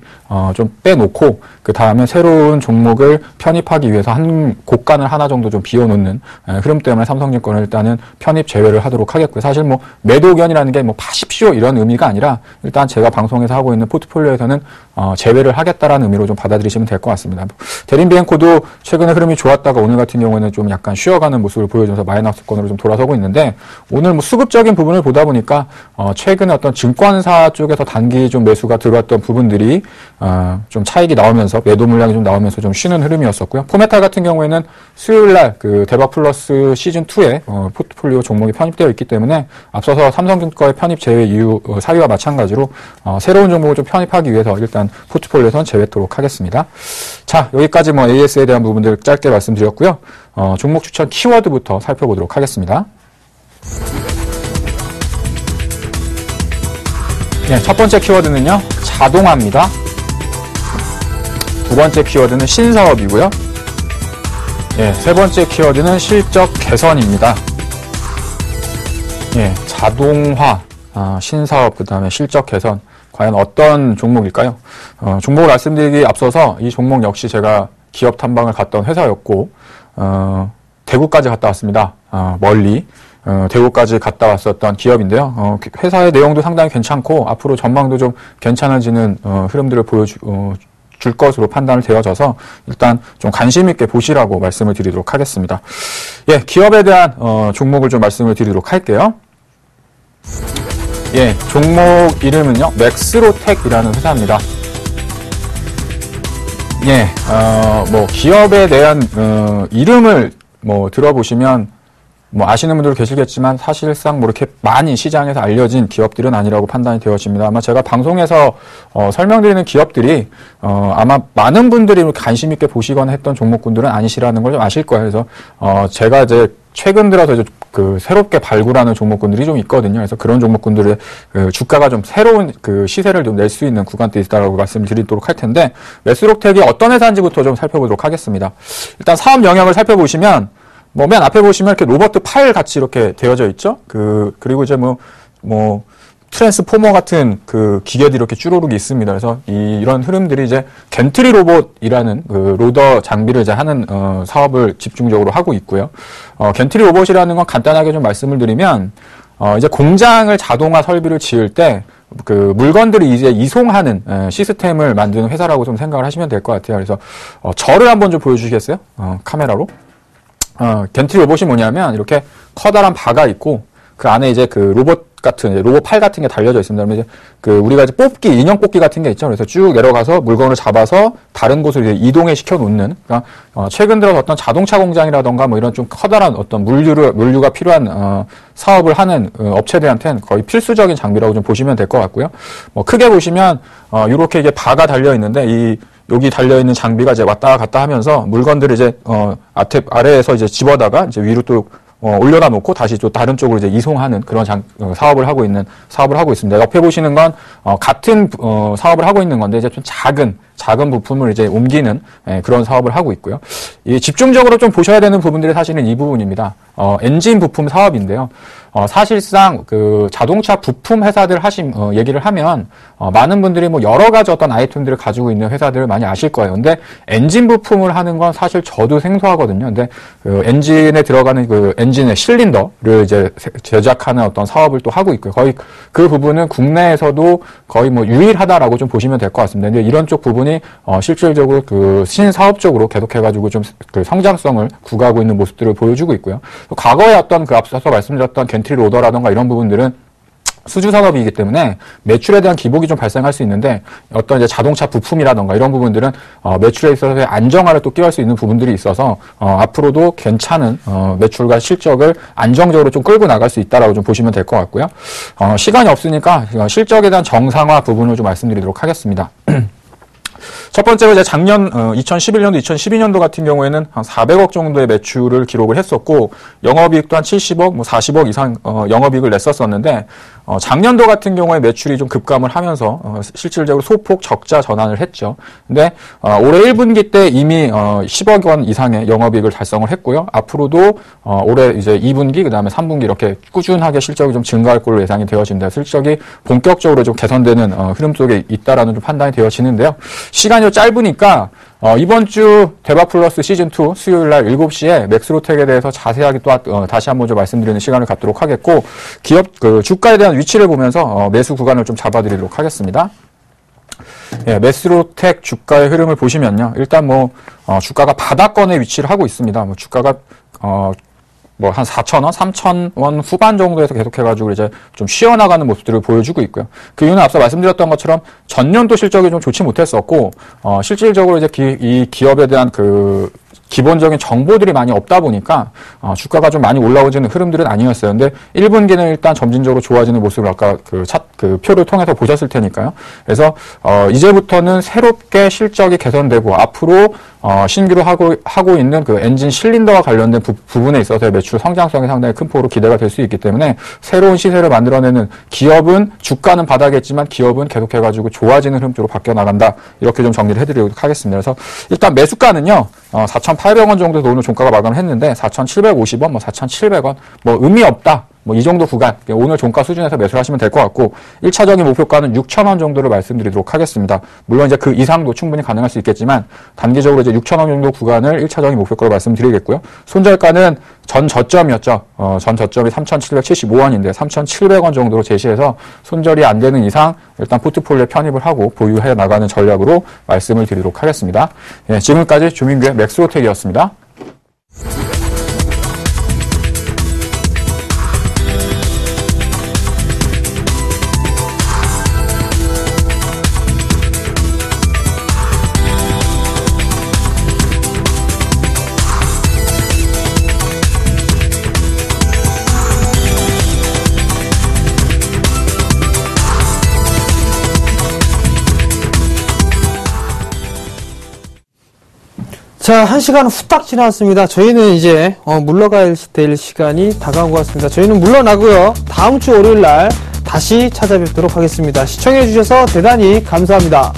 좀 빼놓고 그 다음에 새로운 종목을 편입하기 위해서 한 곳간을 하나 정도 좀 비워놓는 흐름 때문에 삼성증권을 일단은 편입 제외를 하도록 하겠고요. 사실 뭐 매도 의견이라는 게 뭐 파십시오 이런 의미가 아니라 일단 제가 방송에서 하고 있는 포트폴리오에서는 제외를 하겠다라는 의미로 좀 받아들이시면 될 것 같습니다. 대림비엔코도 최근에 흐름이 좋았다가 오늘 같은 경우에는 좀 약간 쉬어가는 모습을 보여줘서 마이너스권으로 좀 돌아서고 있는데 오늘 뭐 수급적인 부분을 보다 보니까 최근에 어떤 증권사 쪽에서 단기 좀 매수가 들어왔던 부분들이 좀 차익이 나오면서 매도 물량이 좀 나오면서 좀 쉬는 흐름이었었고요. 포메탈 같은 경우에는 수요일날 그 대박 플러스 시즌 2에 포트폴리오 종목이 편입되어 있기 때문에 앞서서 삼성증권의 편입 제외 이후 사유와 마찬가지로 새로운 종목을 좀 편입하기 위해서 일단 포트폴리오에선 제외토록 하겠습니다. 자, 여기까지 뭐 AS에 대한 부분들 짧게 말씀드렸고요. 종목 추천 키워드부터 살펴보도록 하겠습니다. 네, 첫 번째 키워드는요, 자동화입니다. 두 번째 키워드는 신사업이고요. 예, 세 번째 키워드는 실적 개선입니다. 예, 자동화, 신사업, 그 다음에 실적 개선. 과연 어떤 종목일까요? 종목을 말씀드리기 앞서서 이 종목 역시 제가 기업 탐방을 갔던 회사였고, 대구까지 갔다 왔습니다. 멀리. 대구까지 갔다 왔었던 기업인데요. 회사의 내용도 상당히 괜찮고 앞으로 전망도 좀 괜찮아지는 흐름들을 보여줄 것으로 판단을 되어져서 일단 좀 관심 있게 보시라고 말씀을 드리도록 하겠습니다. 예, 기업에 대한 종목을 좀 말씀을 드리도록 할게요. 예, 종목 이름은요, 맥스로텍이라는 회사입니다. 예, 뭐 기업에 대한 이름을 뭐 들어보시면 뭐 아시는 분들 계시겠지만 사실상 뭐 이렇게 많이 시장에서 알려진 기업들은 아니라고 판단이 되어집니다. 아마 제가 방송에서 설명드리는 기업들이 아마 많은 분들이 이렇게 관심 있게 보시거나 했던 종목군들은 아니시라는 걸 좀 아실 거예요. 그래서 제가 이제 최근 들어서 이제 그 새롭게 발굴하는 종목군들이 좀 있거든요. 그래서 그런 종목군들의 주가가 좀 새로운 그 시세를 좀 낼 수 있는 구간들이 있다라고 말씀드리도록 할 텐데, 맥스로텍이 어떤 회사인지부터 좀 살펴보도록 하겠습니다. 일단 사업 영역을 살펴보시면 뭐 맨 앞에 보시면 이렇게 로버트 팔 같이 이렇게 되어져 있죠. 그리고 이제 뭐 트랜스포머 같은 그 기계들이 이렇게 쭈루룩 있습니다. 그래서 이런 흐름들이 이제 겐트리 로봇이라는 그 로더 장비를 이제 하는 사업을 집중적으로 하고 있고요. 겐트리 로봇이라는 건 간단하게 좀 말씀을 드리면 이제 공장을 자동화 설비를 지을 때 그 물건들을 이제 이송하는 시스템을 만드는 회사라고 좀 생각을 하시면 될 것 같아요. 그래서 저를 한번 좀 보여주시겠어요? 카메라로. 겐트리 로봇이 뭐냐면 이렇게 커다란 바가 있고 그 안에 이제 그 로봇 팔 같은 게 달려져 있습니다. 그러면 이제 그 우리가 이제 인형 뽑기 같은 게 있죠. 그래서 쭉 내려가서 물건을 잡아서 다른 곳으로 이제 이동해 시켜 놓는. 그러니까 최근 들어서 어떤 자동차 공장이라던가 뭐 이런 좀 커다란 어떤 물류가 필요한 사업을 하는 업체들한테는 거의 필수적인 장비라고 좀 보시면 될 것 같고요. 뭐 크게 보시면 이렇게 이게 바가 달려 있는데 여기 달려있는 장비가 이제 왔다 갔다 하면서 물건들을 이제, 아래에서 이제 집어다가 이제 위로 또, 올려다 놓고 다시 또 다른 쪽으로 이제 이송하는 그런 사업을 하고 있습니다. 옆에 보시는 건, 같은, 사업을 하고 있는 건데 이제 좀 작은 부품을 이제 옮기는 그런 사업을 하고 있고요. 집중적으로 좀 보셔야 되는 부분들이 사실은 이 부분입니다. 엔진 부품 사업인데요. 사실상 그 자동차 부품 회사들 얘기를 하면 많은 분들이 뭐 여러 가지 어떤 아이템들을 가지고 있는 회사들을 많이 아실 거예요. 근데 엔진 부품을 하는 건 사실 저도 생소하거든요. 근데 그 엔진에 들어가는 그 엔진의 실린더를 이제 제작하는 어떤 사업을 또 하고 있고요. 거의 그 부분은 국내에서도 거의 뭐 유일하다라고 좀 보시면 될 것 같습니다. 근데 이런 쪽 부분이 실질적으로 그 신사업적으로 계속해가지고 좀 그 성장성을 구가하고 있는 모습들을 보여주고 있고요. 과거에 어떤 그 앞서서 말씀드렸던 겐트리 로더라던가 이런 부분들은 수주 산업이기 때문에 매출에 대한 기복이 좀 발생할 수 있는데 어떤 이제 자동차 부품이라던가 이런 부분들은 매출에 있어서의 안정화를 또 끼워할 수 있는 부분들이 있어서 앞으로도 괜찮은 매출과 실적을 안정적으로 좀 끌고 나갈 수 있다라고 좀 보시면 될 것 같고요. 시간이 없으니까 실적에 대한 정상화 부분을 좀 말씀드리도록 하겠습니다. 첫 번째로 이제 작년 2011년도, 2012년도 같은 경우에는 한 400억 정도의 매출을 기록을 했었고 영업이익도 한 70억, 뭐 40억 이상 영업이익을 냈었었는데 작년도 같은 경우에 매출이 좀 급감을 하면서 실질적으로 소폭 적자 전환을 했죠. 근데 올해 1분기 때 이미 10억 원 이상의 영업이익을 달성을 했고요. 앞으로도 올해 이제 2분기, 그다음에 3분기 이렇게 꾸준하게 실적이 좀 증가할 걸로 예상이 되어진다. 실적이 본격적으로 좀 개선되는 흐름 속에 있다라는 좀 판단이 되어지는데요. 시간이 짧으니까 이번 주 대박 플러스 시즌 2 수요일 날 7시에 맥스로텍에 대해서 자세하게 또 다시 한번 좀 말씀드리는 시간을 갖도록 하겠고, 기업 그 주가에 대한 위치를 보면서 매수 구간을 좀 잡아드리도록 하겠습니다. 예, 맥스로텍 주가의 흐름을 보시면요. 일단 뭐 주가가 바닥권에 위치를 하고 있습니다. 뭐 주가가 뭐 한 4,000원, 3,000원 후반 정도에서 계속해가지고 이제 좀 쉬어나가는 모습들을 보여주고 있고요. 그 이유는 앞서 말씀드렸던 것처럼 전년도 실적이 좀 좋지 못했었고, 실질적으로 이제 이 기업에 대한 기본적인 정보들이 많이 없다 보니까 주가가 좀 많이 올라오지는 흐름들은 아니었어요. 근데 1분기는 일단 점진적으로 좋아지는 모습을 아까 그 표를 통해서 보셨을 테니까요. 그래서 이제부터는 새롭게 실적이 개선되고 앞으로 신규로 하고 있는 그 엔진 실린더와 관련된 부분에 있어서의 매출 성장성이 상당히 큰 폭으로 기대가 될 수 있기 때문에 새로운 시세를 만들어내는 기업은 주가는 바닥했지만 기업은 계속해가지고 좋아지는 흐름 쪽으로 바뀌어 나간다. 이렇게 좀 정리를 해드리도록 하겠습니다. 그래서 일단 매수가는요. 4,800원 정도에서 오늘 종가가 마감을 했는데 4,750원, 뭐 4,700원, 뭐 의미 없다. 뭐 이 정도 구간, 오늘 종가 수준에서 매수를 하시면 될 것 같고 1차적인 목표가는 6,000원 정도를 말씀드리도록 하겠습니다. 물론 이제 그 이상도 충분히 가능할 수 있겠지만 단기적으로 이제 6,000원 정도 구간을 1차적인 목표가로 말씀드리겠고요. 손절가는 전 저점이었죠. 전 저점이 3,775원인데 3,700원 정도로 제시해서 손절이 안 되는 이상 일단 포트폴리오에 편입을 하고 보유해 나가는 전략으로 말씀을 드리도록 하겠습니다. 예, 지금까지 조민규의 맥스로텍이었습니다. 자, 1시간 후딱 지났습니다. 저희는 이제 물러가야 될 시간이 다가온 것 같습니다. 저희는 물러나고요. 다음 주 월요일 날 다시 찾아뵙도록 하겠습니다. 시청해 주셔서 대단히 감사합니다.